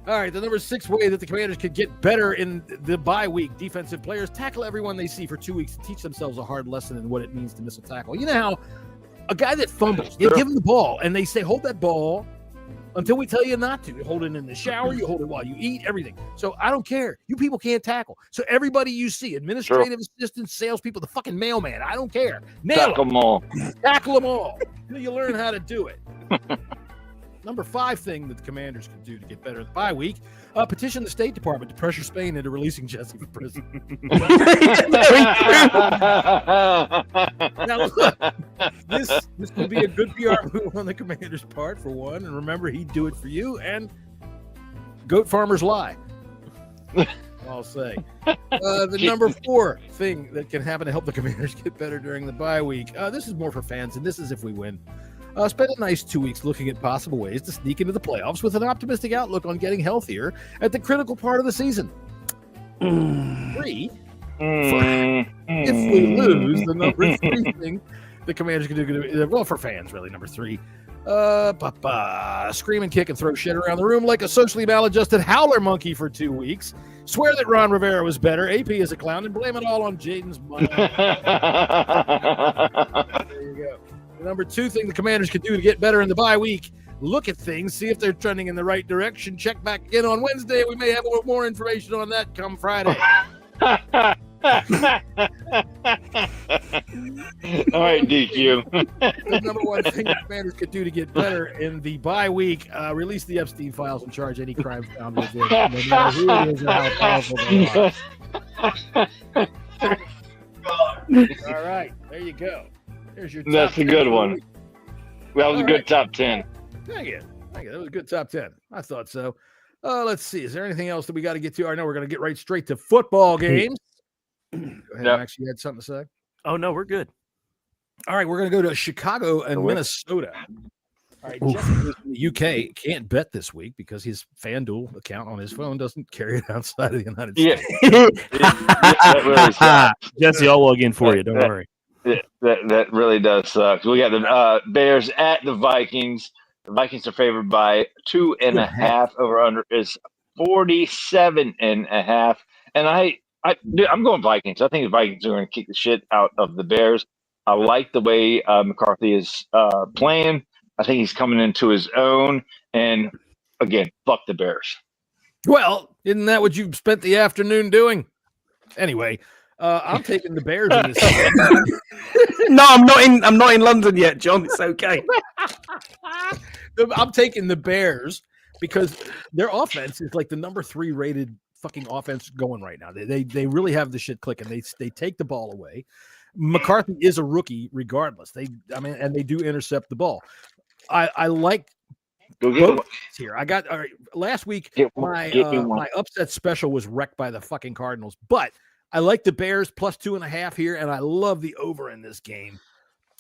All right, the number 6 way that the Commanders could get better in the bye week. Defensive players tackle everyone they see for 2 weeks to teach themselves a hard lesson in what it means to miss a tackle. You know how a guy that fumbles, you give him the ball, and they say, hold that ball until we tell you not to. You hold it in the shower, you hold it while you eat, everything. So I don't care. You people can't tackle. So everybody you see, administrative assistants, salespeople, the fucking mailman, I don't care. Tackle them all. Tackle them all until you learn how to do it. Number 5 thing that the Commanders can do to get better in the bye week, petition the State Department to pressure Spain into releasing Jessy from prison. Now, look, this would be a good PR move on the Commander's part, for one. And remember, he'd do it for you. And goat farmers lie. I'll say. The number 4 thing that can happen to help the Commanders get better during the bye week. This is more for fans, and this is if we win. Spend a nice 2 weeks looking at possible ways to sneak into the playoffs with an optimistic outlook on getting healthier at the critical part of the season. 3, if we lose, the number 3 thing the Commanders can do, well, for fans, really, number 3, scream and kick and throw shit around the room like a socially maladjusted howler monkey for 2 weeks. Swear that Ron Rivera was better, AP is a clown, and blame it all on Jaden's mind. There you go. The number 2 thing the Commanders can do to get better in the bye week, look at things, see if they're trending in the right direction. Check back again on Wednesday. We may have a little more information on that come Friday. All right, DQ. The number 1 thing the Commanders could do to get better in the bye week, release the Epstein files and charge any crimes found within, no matter who it is or how powerful they are. All right, there you go. There's your That's a good one. That was a good top 10. Thank you. That was a good top 10. I thought so. Let's see. Is there anything else that we got to get to? I know we're going to get right straight to football games. Go ahead, Max. You had something to say? Oh, no, we're good. All right, we're going to go to Chicago and Minnesota. All right, Jesse in the UK can't bet this week because his FanDuel account on his phone doesn't carry it outside of the United States. That really sucks. Jesse, I'll log in for you. Don't worry. That really does suck. We got the Bears at the Vikings. The Vikings are favored by 2.5. Over under is 47.5. And I'm going Vikings. I think the Vikings are going to kick the shit out of the Bears. I like the way McCarthy is playing. I think he's coming into his own. And again, fuck the Bears. Well, isn't that what you spent the afternoon doing? Anyway, I'm taking the Bears in this. No, I'm not in London yet, John. It's okay. I'm taking the Bears because their offense is like the number 3 rated fucking offense going right now. They really have the shit clicking. They take the ball away. McCarthy is a rookie regardless. They do intercept the ball. I like both here. I got all right. Last week my upset special was wrecked by the fucking Cardinals, but I like the Bears plus 2.5 here, and I love the over in this game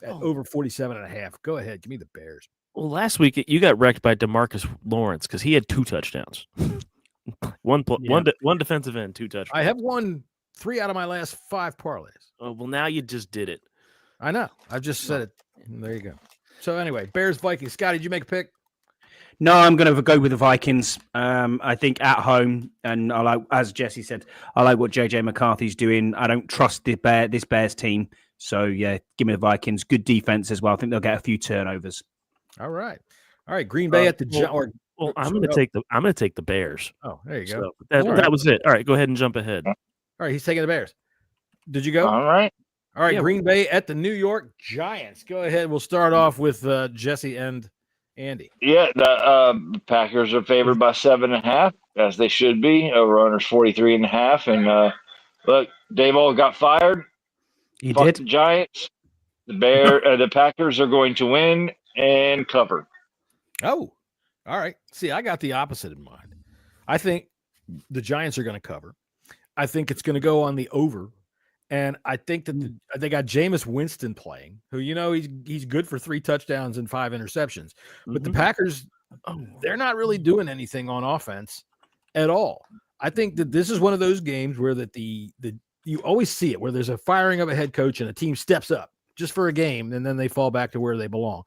at over 47.5. Go ahead, give me the Bears. Well, last week you got wrecked by DeMarcus Lawrence because he had 2 touchdowns. One defensive end, 2 touchdowns. I have won 3 out of my last 5 parlays. Oh, well, now you just did it. I know. I've just said it. There you go. So anyway, Bears, Vikings. Scotty, did you make a pick? No, I'm going to go with the Vikings. I think at home, and I like, as Jesse said, I like what JJ McCarthy's doing. I don't trust this Bears team, so yeah, give me the Vikings. Good defense as well. I think they'll get a few turnovers. All right. Green Bay at the Well, I'm going to take the Bears. Oh, there you go. So that was it. All right, go ahead and jump ahead. All right, he's taking the Bears. Did you go? All right. Yeah, Green Bay at the New York Giants. Go ahead. We'll start off with Jesse and Andy. Yeah, the Packers are favored by 7.5, as they should be. Over under 43.5. And look, Dave All got fired. He Fuck did. The Giants. The Packers are going to win and cover. Oh, all right. See, I got the opposite in mind. I think the Giants are going to cover. I think it's going to go on the over. And I think that they got Jameis Winston playing, who, he's good for 3 touchdowns and 5 interceptions. But the Packers, they're not really doing anything on offense at all. I think that this is one of those games where that the you always see it where there's a firing of a head coach and a team steps up just for a game, and then they fall back to where they belong.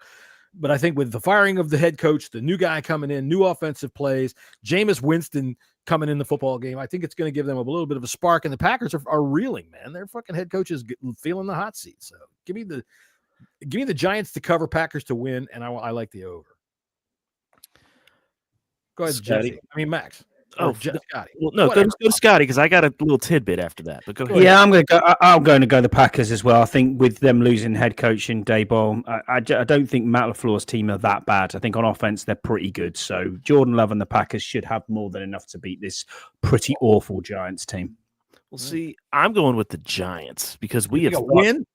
But I think with the firing of the head coach, the new guy coming in, new offensive plays, Jameis Winston coming in the football game, I think it's going to give them a little bit of a spark. And the Packers are reeling, man. Their fucking head coach is feeling the hot seat. So give me the Giants to cover, Packers to win, and I like the over. Go ahead, Scotty. Jesse. I mean, Max. Oh, Scotty. Well, no, go to Scotty because I got a little tidbit after that. But go ahead. Yeah, I'm going to go the Packers as well. I think with them losing head coach in Daboll, I don't think Matt LaFleur's team are that bad. I think on offense they're pretty good. So Jordan Love and the Packers should have more than enough to beat this pretty awful Giants team. Well, see, I'm going with the Giants because we have win.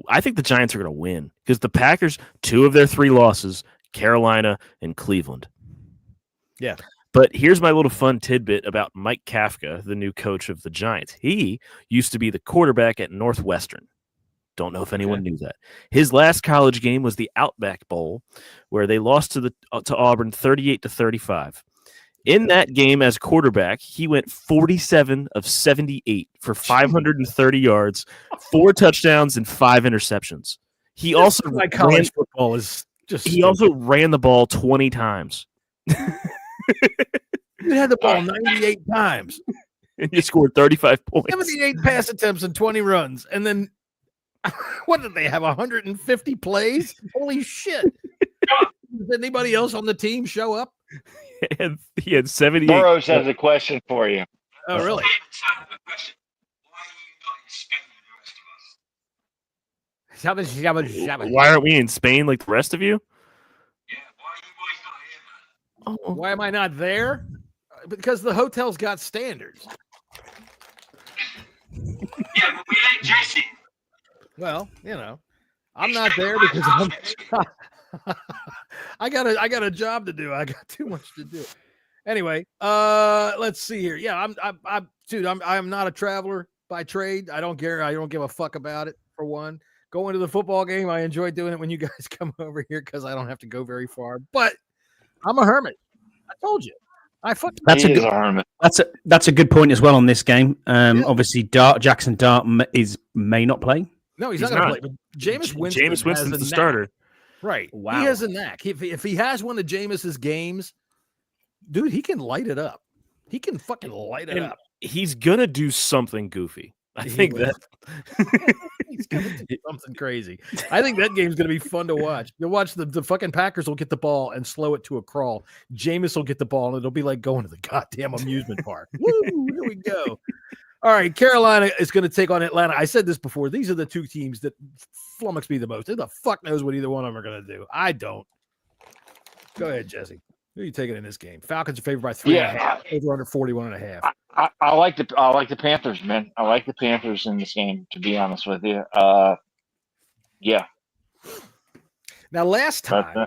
I think the Giants are going to win because the Packers, 2 of their 3 losses, Carolina and Cleveland. Yeah. But here's my little fun tidbit about Mike Kafka, the new coach of the Giants. He used to be the quarterback at Northwestern. Don't know if anyone knew that. His last college game was the Outback Bowl, where they lost to Auburn 38-35. In that game as quarterback, he went 47 of 78 for 530 yards, 4 touchdowns, and 5 interceptions. He also college football is just. He also ran the ball 20 times. He had the ball 98 times. And he scored 35 points. 78 pass attempts and 20 runs. And then, what did they have, 150 plays? Holy shit. Did anybody else on the team show up? And he had 78. Burroughs has a question for you. Oh, really? Why aren't we in Spain like the rest of you? Why am I not there? Because the hotel's got standards. Yeah, but we ain't Jesse. Well, I'm not there because I got a job to do. I got too much to do. Anyway, let's see here. Yeah, I'm not a traveler by trade. I don't care. I don't give a fuck about it, for one. Going to the football game, I enjoy doing it when you guys come over here because I don't have to go very far. But I'm a hermit. I told you. That's a good point as well on this game. Obviously, Jackson Dart may not play. No, he's not going to play. But Jameis Winston's the starter. Right. Wow. He has a knack. If he has one of Jameis's games, dude, he can light it up. He can fucking light it up. He's going to do something goofy. I think that he's going to do something crazy. I think that game's going to be fun to watch. You'll watch the fucking Packers will get the ball and slow it to a crawl. Jameis will get the ball and it'll be like going to the goddamn amusement park. Woo! Here we go. All right, Carolina is going to take on Atlanta. I said this before. These are the 2 teams that flummox me the most. Who the fuck knows what either one of them are going to do? I don't. Go ahead, Jesse. Who are you taking in this game? Falcons are favored by 3.5. Over under 41.5. I like the Panthers, man. I like the Panthers in this game, to be honest with you. Yeah. Now, last time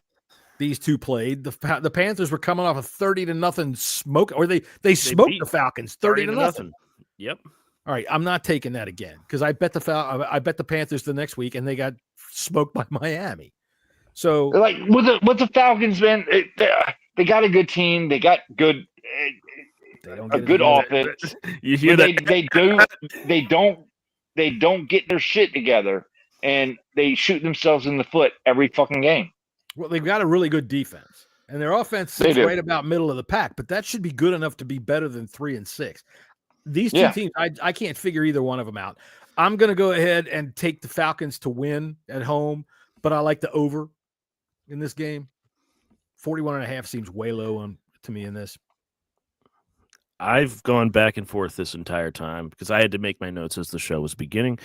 these 2 played, the Panthers were coming off a 30-0 smoke, or they smoked the Falcons 30-0. Yep. All right, I'm not taking that again because I bet the Panthers the next week and they got smoked by Miami. So, like with the Falcons, man, they got a good team. They got good. A good offense. You hear that? They don't get their shit together, and they shoot themselves in the foot every fucking game. Well, they've got a really good defense, and their offense sits right about middle of the pack. But that should be good enough to be better than 3 and 6. These 2 teams, I can't figure either one of them out. I'm going to go ahead and take the Falcons to win at home, but I like the over in this game. 41.5 seems way low to me in this. I've gone back and forth this entire time because I had to make my notes as the show was beginning.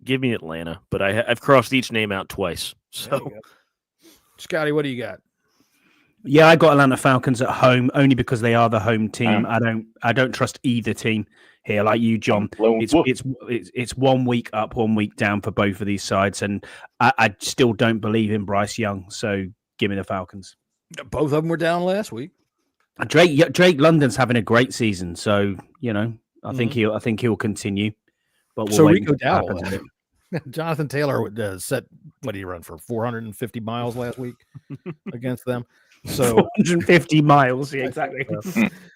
Give me Atlanta, but I've crossed each name out twice. So, Scotty, what do you got? Yeah, I got Atlanta Falcons at home only because they are the home team. I don't trust either team here, like you, John. It's 1 week up, 1 week down for both of these sides, and I still don't believe in Bryce Young. So, give me the Falcons. Both of them were down last week. Drake London's having a great season, so I think he'll continue. But we'll Rico Dowdle, Jonathan Taylor set what did he run for 450 miles last week against them? So 150 miles, yeah, exactly.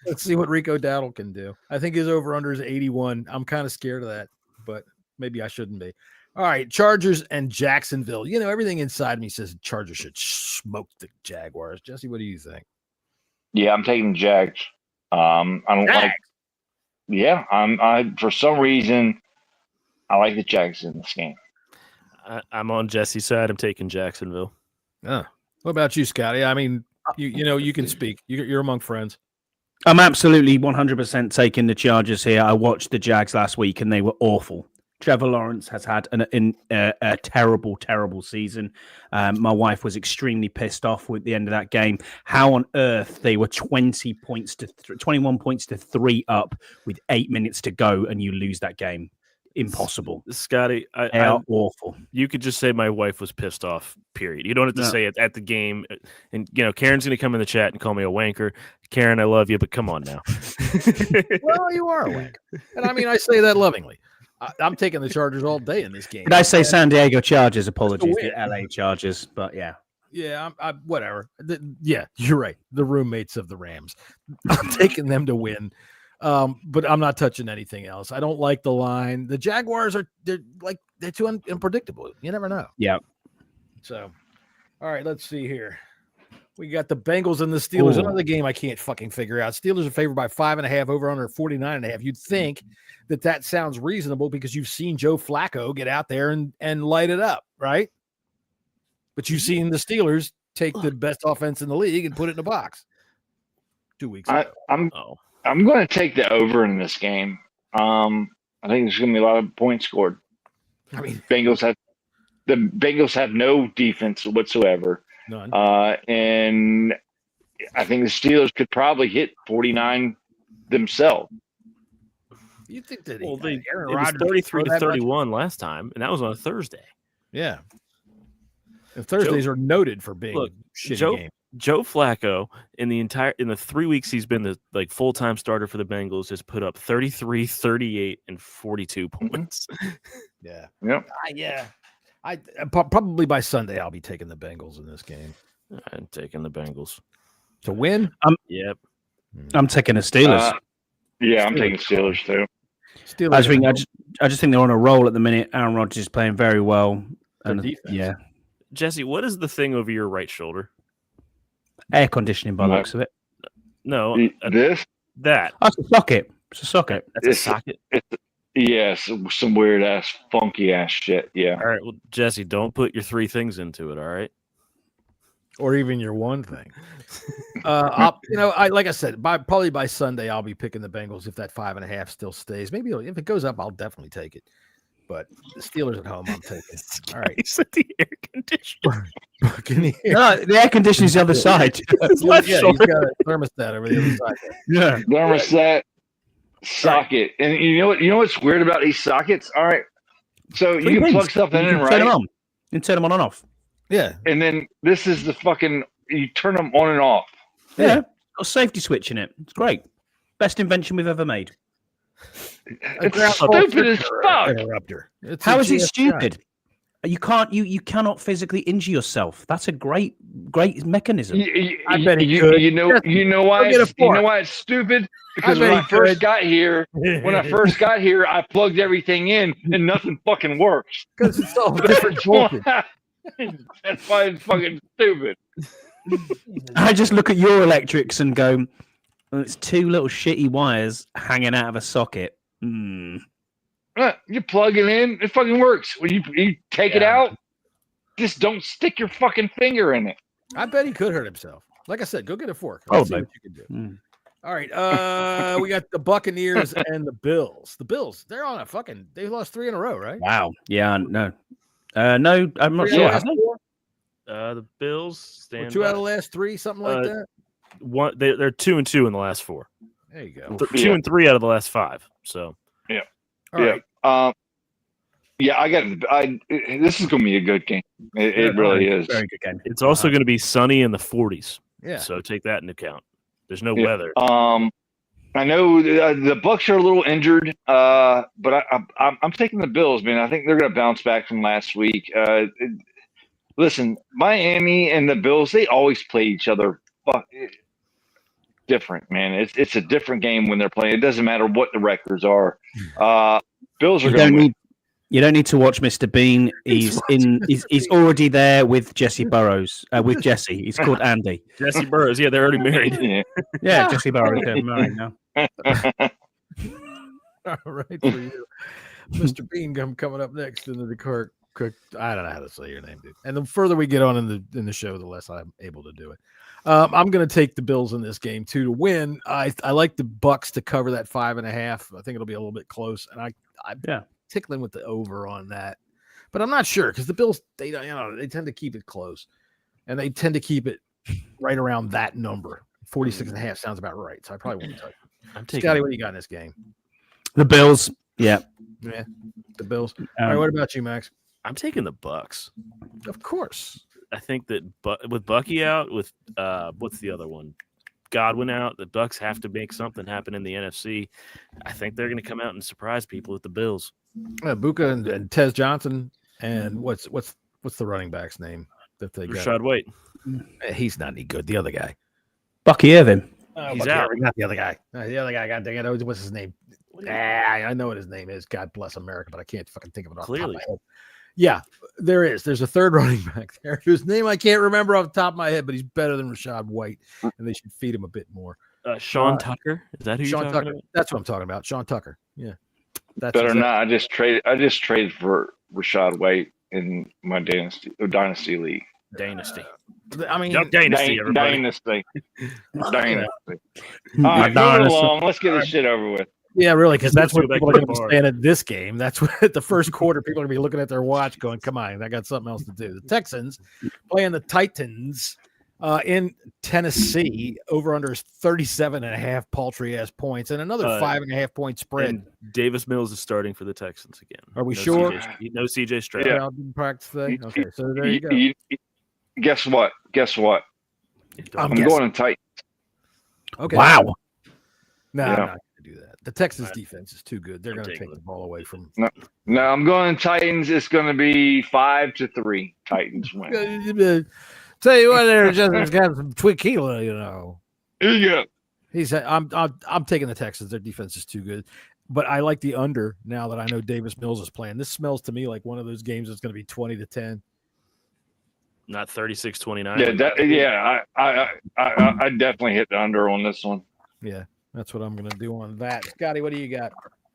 Let's see what Rico Dowdle can do. I think his over under is 81. I'm kind of scared of that. but maybe I shouldn't be. All right, Chargers and Jacksonville. You know, everything inside me says Chargers should smoke the Jaguars. Jesse, what do you think? Yeah, I'm taking Jags. I don't like. Yeah, I for some reason I like the Jags in this game. I'm on Jesse's side. I'm taking Jacksonville. What about you, Scotty? I mean, you can speak. You're among friends. I'm absolutely 100% taking the Chargers here. I watched the Jags last week, and they were awful. Trevor Lawrence has had a terrible, terrible season. My wife was extremely pissed off with the end of that game. How on earth they were 21 points to 3 up with 8 minutes to go, and you lose that game? Impossible. Scotty, they are awful. You could just say my wife was pissed off, period. You don't have to say it at the game. And, Karen's going to come in the chat and call me a wanker. Karen, I love you, but come on now. Well, you are a wanker. And I mean, I say that lovingly. I'm taking the Chargers all day in this game. Did I say San Diego Chargers? Apologies, the LA Chargers, but yeah. Yeah, I'm whatever. Yeah, you're right. The roommates of the Rams. I'm taking them to win. But I'm not touching anything else. I don't like the line. The Jaguars they're too unpredictable. You never know. Yeah. So, all right, let's see here. We got the Bengals and the Steelers. Another game I can't fucking figure out. Steelers are favored by 5.5 over under 49.5. You'd think that sounds reasonable because you've seen Joe Flacco get out there and light it up, right? But you've seen the Steelers take the best offense in the league and put it in a box 2 weeks ago. I'm going to take the over in this game. I think there's going to be a lot of points scored. I mean, the Bengals have no defense whatsoever. None. And I think the Steelers could probably hit 49 themselves. You think that? Well, it was 33-31 last time, and that was on a Thursday. Yeah. And Thursdays are noted for being shitty games. Joe Flacco in the 3 weeks he's been the full-time starter for the Bengals has put up 33, 38, and 42 points. Yeah. Yep. Yeah. I probably by Sunday I'll be taking the Bengals in this game. I'm taking the Bengals to win. Yep. I'm taking the Steelers. I'm taking Steelers too. Steelers. I just think they're on a roll at the minute. Aaron Rodgers is playing very well. And yeah. Jesse, what is the thing over your right shoulder? Air conditioning by the looks of it. No. That. Oh, it's a socket. It's a socket. That's a socket? Yes, some weird ass, funky ass shit. Yeah. All right. Well, Jesse, don't put your 3 things into it. All right. Or even your one thing. Like I said, probably by Sunday I'll be picking the Bengals if that 5.5 still stays. Maybe if it goes up, I'll definitely take it. But the Steelers at home, I'm taking. All right. He's at the air conditioner. No, the air conditioner's the other side. He's got a thermostat over the other side. Yeah. Thermostat. Socket. And you know what's weird about these sockets? All right. So you can plug something in, right? Turn them on. You can turn them on and off. Yeah. And then this is the fucking you turn them on and off. Yeah. Got a safety switch in it. It's great. Best invention we've ever made. It's stupid as fuck. Interrupter. How is it stupid? You cannot physically injure yourself. That's a great mechanism. I bet he could. You know why it's stupid? Because when I first got here, I plugged everything in and nothing fucking works. Because it's all different voltage. That's why it's fucking stupid. I just look at your electrics and go, well, it's 2 little shitty wires hanging out of a socket. You plug it in, it fucking works. When you take it out, just don't stick your fucking finger in it. I bet he could hurt himself. Like I said, go get a fork. What you can do. All right. We got the Buccaneers and the Bills. The Bills, they're on they lost 3 in a row, right? Wow. Yeah, no. No, I'm not sure. The Bills stand 2 out of the last 3, something like that. They're 2-2 in the last 4. There you go. 2 and 3 out of the last 5. So all right. This is going to be a good game. It really is. Very good game. It's also going to be sunny in the 40s. Yeah. So take that into account. There's no weather. I know the Bucs are a little injured, but I'm taking the Bills, man. I think they're going to bounce back from last week. Listen, Miami and the Bills, they always play each other different, man. It's a different game when they're playing. It doesn't matter what the records are. Bills are going to win. You don't need to watch Mr. Bean. He's already there with Jesse Burrows. With Jesse, he's called Andy. Jesse Burrows. Yeah, they're already married. Yeah, Jesse Burrows. They're married now. All right for you, Mr. Bean. Coming up next into the Kirk. I don't know how to say your name, dude. And the further we get on in the show, the less I'm able to do it. I'm going to take the Bills in this game too to win. I like the Bucks to cover that 5.5. I think it'll be a little bit close, and I'm tickling with the over on that, but I'm not sure because the Bills they tend to keep it close, and they tend to keep it right around that number. 46.5 sounds about right, so I probably won't touch it. Scotty, what do you got in this game? The Bills. Yeah, the Bills. All right, what about you, Max? I'm taking the Bucks. Of course. I think that with Bucky out, with what's the other one? Godwin out, the Bucks have to make something happen in the NFC. I think they're going to come out and surprise people with the Bills. Buka and Tez Johnson, and what's the running back's name that they got? Rashad White. He's not any good. The other guy, Bucky Irvin. He's out. Not the other guy. The other guy. God dang it! What's his name? I know what his name is. God bless America, but I can't fucking think of it off the top of my head. Yeah, there is. There's a third running back there whose name I can't remember off the top of my head, but he's better than Rashad White, and they should feed him a bit more. Sean Tucker, is that who you're talking about? That's what I'm talking about. Sean Tucker. Yeah, that's better not. I just traded for Rashad White in my dynasty league. Dynasty. I mean, dynasty. Dynasty. All right, moving along. Let's get this shit over with. Yeah, really, because that's what people are going to be saying at this game. That's what the first quarter people are going to be looking at their watch going, come on, I got something else to do. The Texans playing the Titans in Tennessee, over under 37.5 paltry-ass points, and another 5.5 point spread. And Davis Mills is starting for the Texans again. Are we sure? No CJ Stroud. Yeah, didn't practice today? Okay, so there you go. Guess what? I'm going to Titans. Okay. Wow. No, I'm not going to do that. The Texans defense is too good. They're going to take the ball away from. No, I'm going Titans. It's going to be 5-3. Titans win. Tell you what, there just got some tequila, Yeah. He said, "I'm taking the Texans. Their defense is too good, but I like the under now that I know Davis Mills is playing. This smells to me like one of those games that's going to be 20-10, not 36-29. Yeah, I definitely hit the under on this one. Yeah, that's what I'm going to do on that. Scotty, what do you got?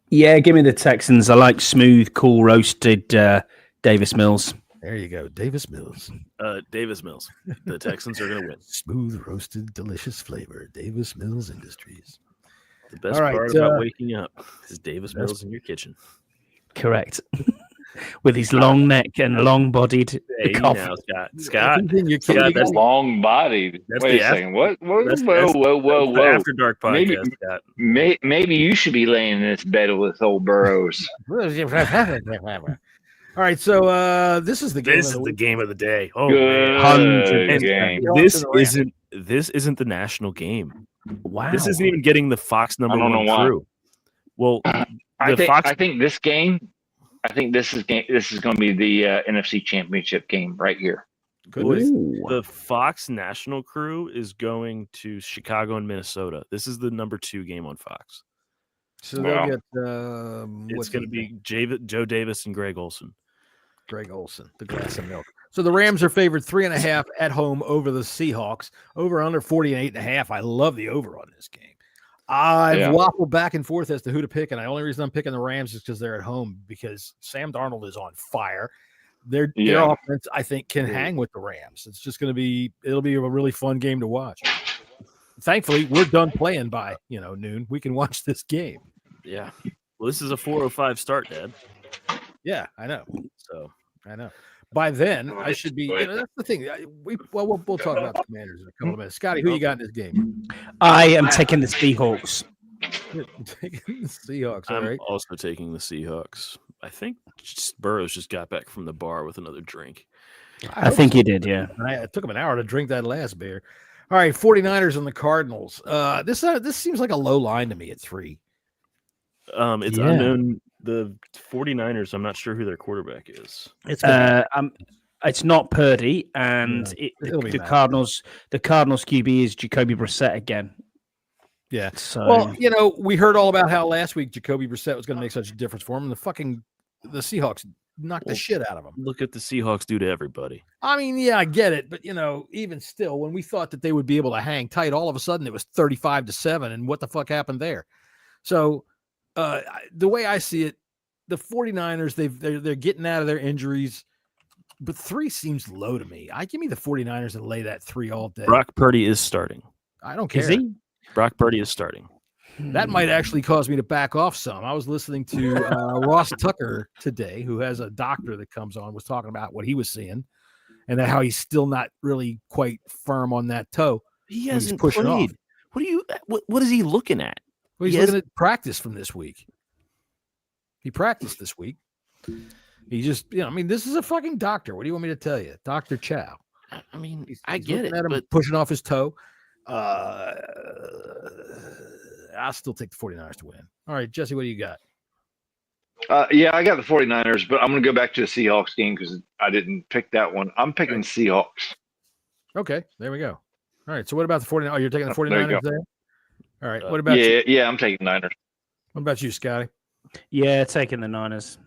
Yeah, give me the Texans. I like smooth, cool, roasted Davis Mills. There you go, Davis Mills. Davis Mills. The Texans are going to win. Smooth, roasted, delicious flavor. Davis Mills Industries. The best part about waking up is Davis Mills in your kitchen. Correct. With his long neck and long-bodied coffee. Scott, that's long-bodied. Wait a second. What? Whoa. After Dark podcast, Scott. Maybe you should be laying in this bed with old Burrows. All right, so this is the game. This is the game of the day. Oh, good game. This isn't the national game. Wow. This isn't even getting the Fox number one crew. Well, I think this game. I think this is going to be the NFC Championship game right here. The Fox national crew is going to Chicago and Minnesota. This is the number 2 game on Fox. So they'll get. It's going to be Joe Davis and Greg Olsen. The glass of milk. So the Rams are favored 3.5 at home over the Seahawks. Over under 48.5. I love the over on this game. I've waffled back and forth as to who to pick, and the only reason I'm picking the Rams is because they're at home, because Sam Darnold is on fire. Their offense, I think, can hang with the Rams. It's just it'll be a really fun game to watch. Thankfully, we're done playing by noon. We can watch this game. Yeah. Well, this is a 4:05 start, Dad. Yeah, I know. So I know. By then, I should be. That's the thing. We'll talk about the Commanders in a couple of minutes. Scotty, who you got in this game? I am taking the Seahawks. Taking the Seahawks. All right. I'm also taking the Seahawks. I think Burrows just got back from the bar with another drink. I think he did. Yeah. It took him an hour to drink that last beer. All right, 49ers and the Cardinals. This seems like a low line to me at 3. It's unknown. The 49ers, I'm not sure who their quarterback is. It's not Purdy, and the Cardinals QB is Jacoby Brissett again. Yeah. So, well, we heard all about how last week Jacoby Brissett was going to make such a difference for him, and the Seahawks knocked the shit out of him. Look at the Seahawks do to everybody. I mean, yeah, I get it, but even still, when we thought that they would be able to hang tight, all of a sudden it was 35-7, and what the fuck happened there? So, the way I see it, the 49ers, they're getting out of their injuries, but 3 seems low to me. I give me the 49ers and lay that 3 all day. Brock Purdy is starting. I don't care. is he? Brock Purdy is starting. That might actually cause me to back off some. I was listening to Ross Tucker today, who has a doctor that comes on, was talking about what he was seeing and how he's still not really quite firm on that toe. He hasn't pushing played. off. What is he looking at? Well, he's looking at practice from this week. He practiced this week. He just, this is a fucking doctor. What do you want me to tell you? Dr. Chow. I mean, I get it, but pushing off his toe. I'll still take the 49ers to win. All right, Jesse, what do you got? Yeah, I got the 49ers, but I'm going to go back to the Seahawks game because I didn't pick that one. I'm picking Seahawks. Okay, there we go. All right, so what about the 49ers? Oh, you're taking the 49ers there? All right, what about you? you? Yeah, I'm taking Niners. What about you, Scotty? Yeah, taking the Niners.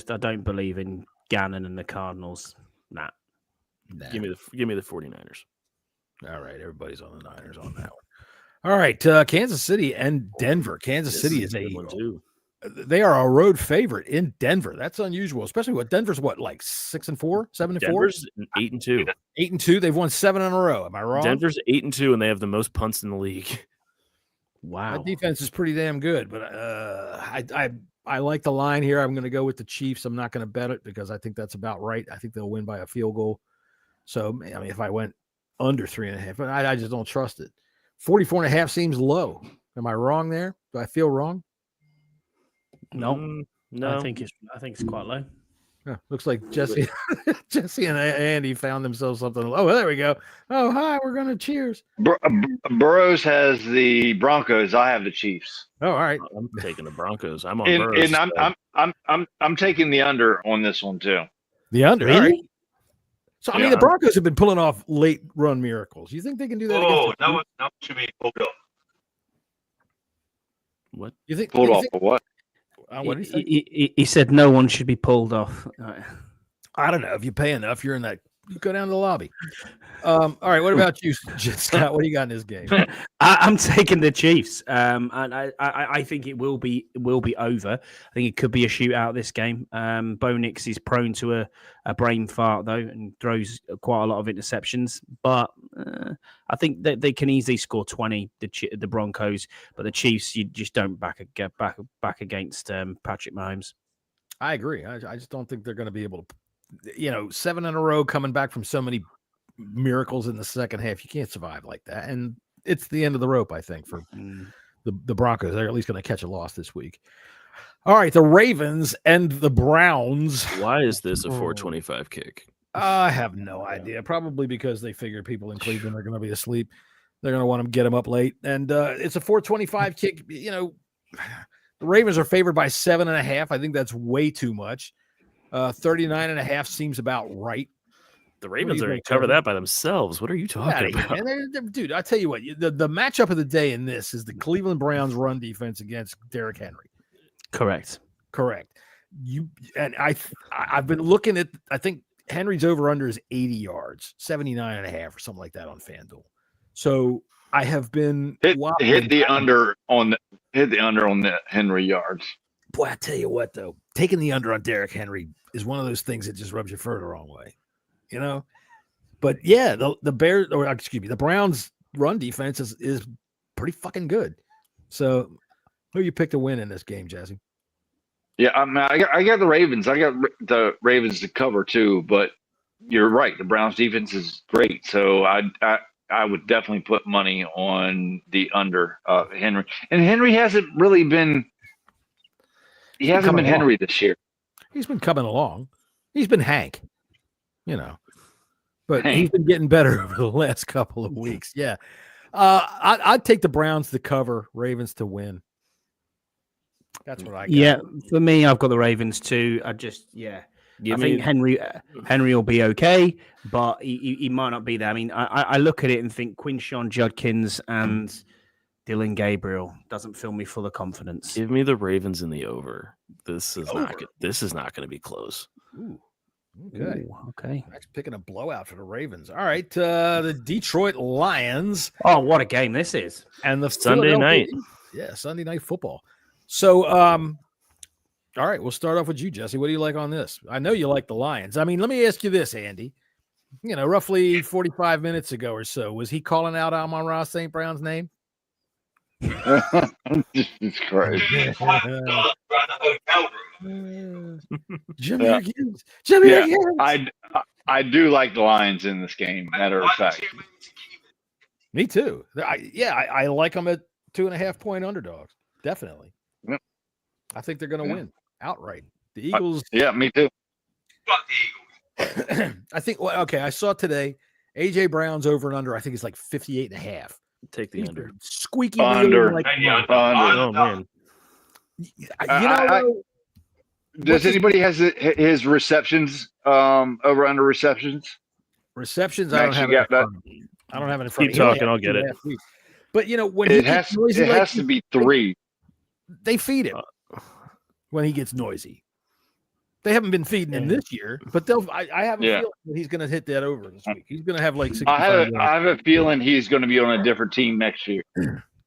I don't believe in Gannon and the Cardinals. Nah. Give me the 49ers. All right, everybody's on the Niners on that one. All right, Kansas City and Denver. Kansas City is a one too. They are a road favorite in Denver. That's unusual, especially what Denver's like 6-4, 7-4. Denver's 8-2. 8-2. They've won 7 in a row. Am I wrong? Denver's 8-2, and they have the most punts in the league. Wow, that defense is pretty damn good. But I like the line here. I'm going to go with the Chiefs. I'm not going to bet it because I think that's about right. I think they'll win by a field goal. So if I went under 3.5, but I just don't trust it. 44.5 seems low. Am I wrong there? Do I feel wrong? No. No. I think it's quite low. Yeah, looks like Jesse and Andy found themselves something. Oh, there we go. Oh, hi. We're going to cheers. Burrows has the Broncos. I have the Chiefs. Oh, all right. I'm taking the Broncos. I'm on Burrows. And I'm taking the under on this one too. The under. Really? All right. So the Broncos have been pulling off late run miracles. You think they can do that? Oh, that one should be pulled up. What? You think Pulled off of what? What did he say? He said no one should be pulled off. I don't know. If you pay enough, you're in that. You go down to the lobby. All right. What about you, Scott? What do you got in this game? I'm taking the Chiefs, and I think it will be over. I think it could be a shootout this game. Bo Nix is prone to a brain fart though, and throws quite a lot of interceptions. But I think that they can easily score 20. The Broncos, but the Chiefs, you just don't back against Patrick Mahomes. I agree. I just don't think they're going to be able to. 7 in a row coming back from so many miracles in the second half. You can't survive like that. And it's the end of the rope, I think, for the Broncos. They're at least going to catch a loss this week. All right, the Ravens and the Browns. Why is this a 425 kick? I have no idea. Probably because they figured people in Cleveland are going to be asleep. They're going to want to get them up late. And it's a 425 kick. The Ravens are favored by 7.5. I think that's way too much. 39.5 seems about right. The Ravens are going to cover that by themselves. What are you talking about? Dude, I tell you what, the matchup of the day in this is the Cleveland Browns run defense against Derrick Henry. Correct. I've been looking at, I think Henry's over under is 80 yards, 79.5 or something like that on FanDuel. So I have been hit the under on the Henry yards. Boy, I tell you what though, taking the under on Derrick Henry is one of those things that just rubs your fur the wrong way, But yeah, the Browns run defense is pretty fucking good. So who you pick to win in this game, Jesse? Yeah, I got the Ravens. I got the Ravens to cover too, but you're right. The Browns defense is great. So I would definitely put money on the under Henry. And Henry hasn't really been Henry this year. He's been coming along. He's been Hank, but he's been getting better over the last couple of weeks. Yeah. I'd take the Browns to cover, Ravens to win. That's what I got. Yeah, for me, I've got the Ravens too. I think Henry will be okay, but he might not be there. I mean, I look at it and think Quinshon Judkins and Dylan Gabriel doesn't fill me full of confidence. Give me the Ravens in the over. This is not good. This is not going to be close. Ooh. Okay. Ooh, okay. Max picking a blowout for the Ravens. All right. The Detroit Lions. Oh, what a game this is. And the Sunday night. Yeah, Sunday night football. So, all right, we'll start off with you, Jesse. What do you like on this? I know you like the Lions. I mean, let me ask you this, Andy. You know, roughly 45 minutes ago or so, was he calling out Amon-Ra St. Brown's name? Jesus Christ. Jimmy Higgins. Jimmy Higgins. I do like the Lions in this game, matter of fact. Me too. I like them at 2.5-point underdogs. Definitely. Yep. I think they're going to win outright. The Eagles. Yeah, me too. Fuck the Eagles. I think. Well, okay. I saw today. AJ Brown's over and under. I think it's like 58.5. Take the under. Squeaky Under. like Under. Oh man. Does anybody has his receptions over under receptions? Receptions? Max, I don't have it. I don't have it in front Keep of me. talking, I'll get it. But you know when It has to be 3. They feed him when he gets noisy. They haven't been feeding him this year, but I have a feeling that he's going to hit that over this week. He's going to have like 65. I have a feeling he's going to be on a different team next year.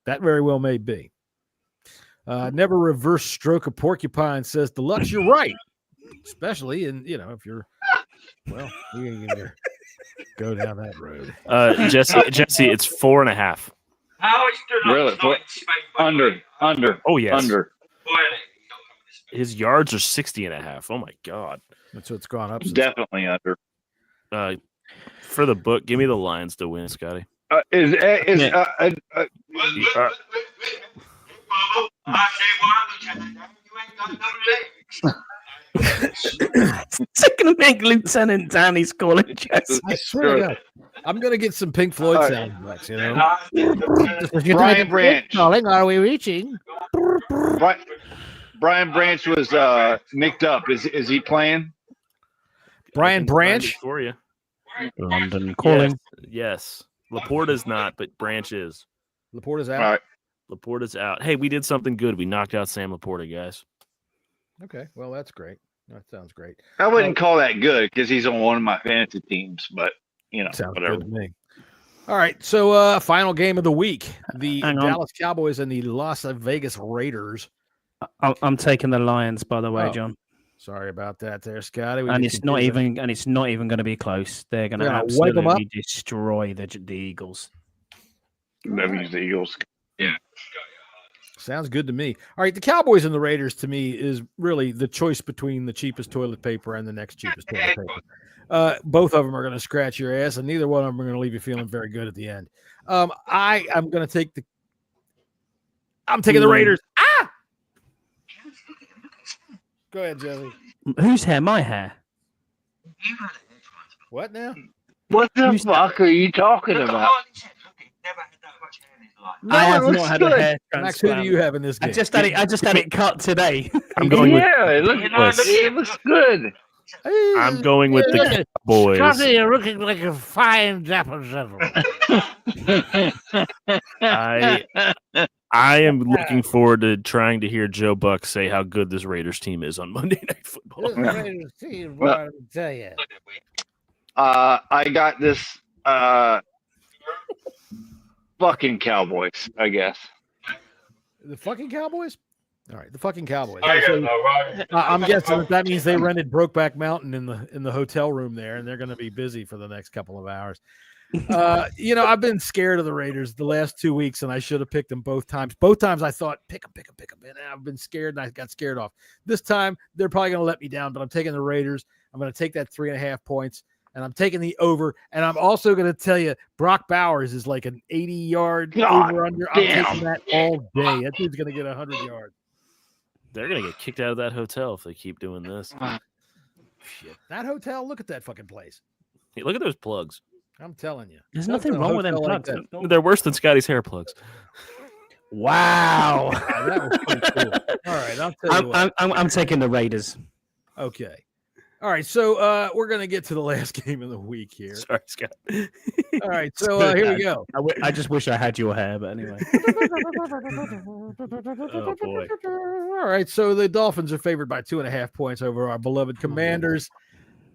That very well may be. Never reverse stroke a porcupine, says Deluxe. You're right, especially in if you're we ain't gonna go down that road. Jesse, it's 4.5. Really? Under. Oh yes. Under. His yards are 60.5. Oh my god. That's what's gone up. Definitely under. For the book, give me the Lions to win, Scotty. It's gonna make Lieutenant Danny's calling Jesse. I swear to God, I'm gonna get some Pink Floyd sound effects. Brian Branch. Calling, are we reaching? Brian Branch was nicked up. Is he playing? Brian Branch for you. London calling. Yes. Laporta's not, but Branch is. Laporta's out. All right. Laporta's out. Hey, we did something good. We knocked out Sam Laporta, guys. Okay, well that's great. That sounds great. I wouldn't call that good because he's on one of my fantasy teams, but sounds whatever. good to me. All right, so final game of the week: the Hang on. Dallas Cowboys and the Las Vegas Raiders. I'm taking the Lions, by the way, John. Sorry about that, there, Scotty. It's not even going to be close. They're going to absolutely destroy the Eagles. Maybe the Eagles. Yeah. Sounds good to me. All right, the Cowboys and the Raiders to me is really the choice between the cheapest toilet paper and the next cheapest toilet paper. Both of them are going to scratch your ass, and neither one of them are going to leave you feeling very good at the end. I'm going to take I'm taking the Raiders. Ah! Go ahead, Jesse. Whose hair? My hair. What now? What the fuck are you talking about? I have not had a hair Max, who do you have in this game? I just had it cut today. I'm going it looks good. I'm going with the Cowboys. Scotty, you're looking like a fine dapper gentleman. I am looking forward to trying to hear Joe Buck say how good this Raiders team is on Monday Night Football. This Raiders team, boy, let me tell you. I got this fucking Cowboys, I guess. The fucking Cowboys? All right, the fucking Cowboys. I'm guessing that means they rented Brokeback Mountain in the hotel room there, and they're going to be busy for the next couple of hours. I've been scared of the Raiders the last 2 weeks, and I should have picked them both times. Both times I thought, pick them. And I've been scared, and I got scared off. This time, they're probably going to let me down, but I'm taking the Raiders. I'm going to take that 3.5 points, and I'm taking the over. And I'm also going to tell you, Brock Bowers is like an 80-yard over-under. I'm taking that all day. That dude's going to get 100 yards. They're going to get kicked out of that hotel if they keep doing this. Shit. That hotel, look at that fucking place. Hey, look at those plugs. I'm telling you. There's nothing wrong with them plugs. They're worse than Scotty's hair plugs. Wow. That was pretty cool. All right, I'll tell you what. I'm taking the Raiders. Okay. All right, so we're gonna get to the last game of the week here. Sorry, Scott. All right, so here we go. I just wish I had your hair, but anyway. Oh boy. All right, so the Dolphins are favored by 2.5 points over our beloved Commanders.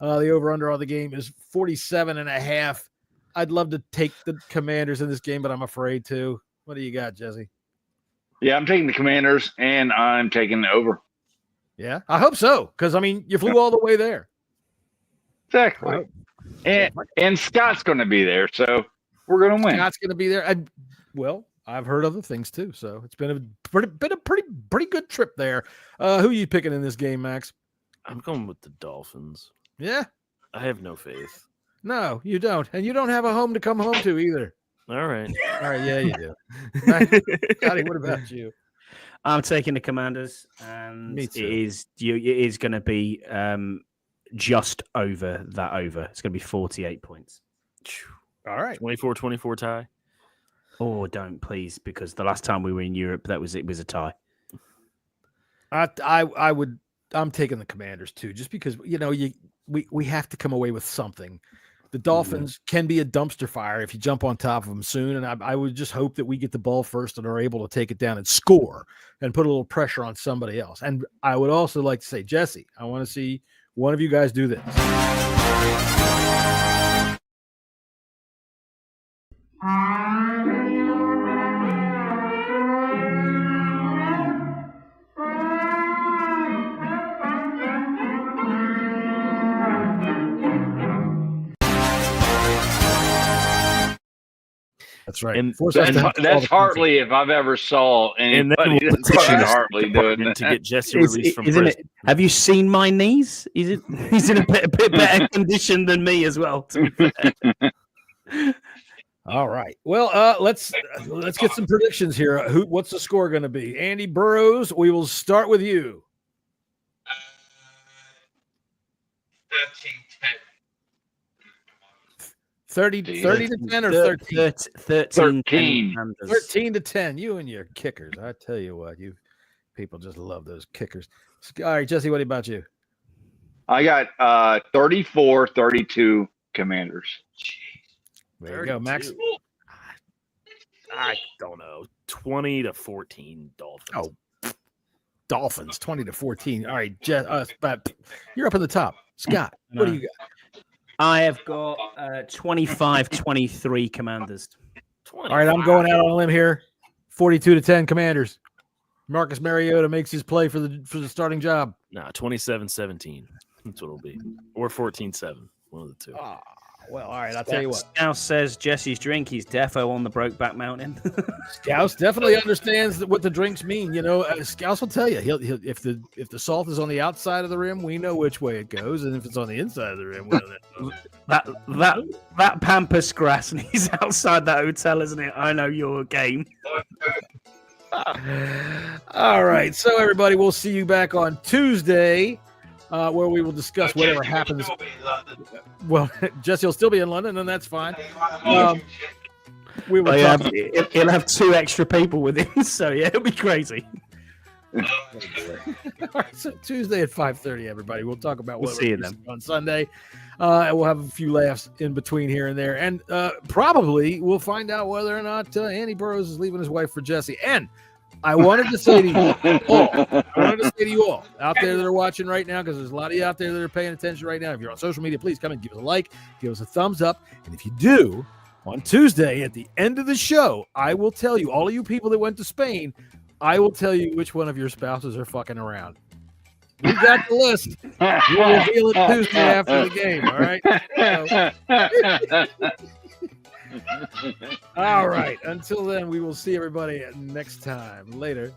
The over/under on the game is 47.5. I'd love to take the Commanders in this game, but I'm afraid to. What do you got, Jesse? Yeah, I'm taking the Commanders, and I'm taking the over. Yeah, I hope so, because I mean, you flew all the way there. Exactly. And Scott's going to be there, so we're going to win. Scott's going to be there. I've heard other things too, so it's been a pretty good trip there. Who are you picking in this game, Max? I'm going with the Dolphins. Yeah, I have no faith. no, you don't, and you don't have a home to come home to either. All right. Yeah, you do. Scotty, what about you? I'm taking the Commanders, and Me it too. is going to be just over that over. It's going to be 48 points. All right, 24-24 tie. Oh, don't please, because the last time we were in Europe, it was a tie. I'm taking the Commanders too, just because we have to come away with something. The Dolphins can be a dumpster fire if you jump on top of them soon, and I would just hope that we get the ball first and are able to take it down and score and put a little pressure on somebody else. And I would also like to say, Jesse, I want to see one of you guys do this. That's right. And that's Hartley if I've ever saw anybody we'll that's petition fucking the Hartley doing that. to get Jesse released from Isn't prison. it? Have you seen my knees? He's in a bit better condition than me as well. To be fair. All right. Well, let's get some predictions here. What's the score going to be? Andy Burrows, we will start with you. 30 to 10 or 13? 13. 13 to 10. You and your kickers. I tell you what, you people just love those kickers. All right, Jesse, what about you? I got 34-32 Commanders. There you go, Max. I don't know. 20-14 Dolphins. Oh, Dolphins, 20 to 14. All right, you're up in the top. Scott, what do you got? I have got 25-23 Commanders. 25. All right, I'm going out on a limb here. 42 to 10 Commanders. Marcus Mariota makes his play for the starting job. Nah, 27-17. That's what it'll be. Or 14-7. One of the two. Well, all right, I'll tell you what. Scouse says Jesse's drink. He's defo on the Brokeback Mountain. Scouse definitely understands what the drinks mean. Scouse will tell you. He'll if the salt is on the outside of the rim, we know which way it goes, and if it's on the inside of the rim, we know that pampas grass, and he's outside that hotel, isn't it? I know your game. All right, so everybody, we'll see you back on Tuesday. Where we will discuss whatever happens. Well, Jesse will still be in London, and that's fine. We will. He'll have 2 extra people with him, so yeah, it'll be crazy. All right, so Tuesday at 5:30, everybody. We'll talk about what We'll see you then on Sunday. And we'll have a few laughs in between here and there, and probably we'll find out whether or not Andy Burrows is leaving his wife for Jesse. And I wanted to say to you all, out there that are watching right now, because there's a lot of you out there that are paying attention right now. If you're on social media, please come and give us a like, give us a thumbs up. And if you do, on Tuesday at the end of the show, I will tell you, all of you people that went to Spain, I will tell you which one of your spouses are fucking around. We got the list. We'll reveal it Tuesday after the game, all right? All right. Until then, we will see everybody next time. Later.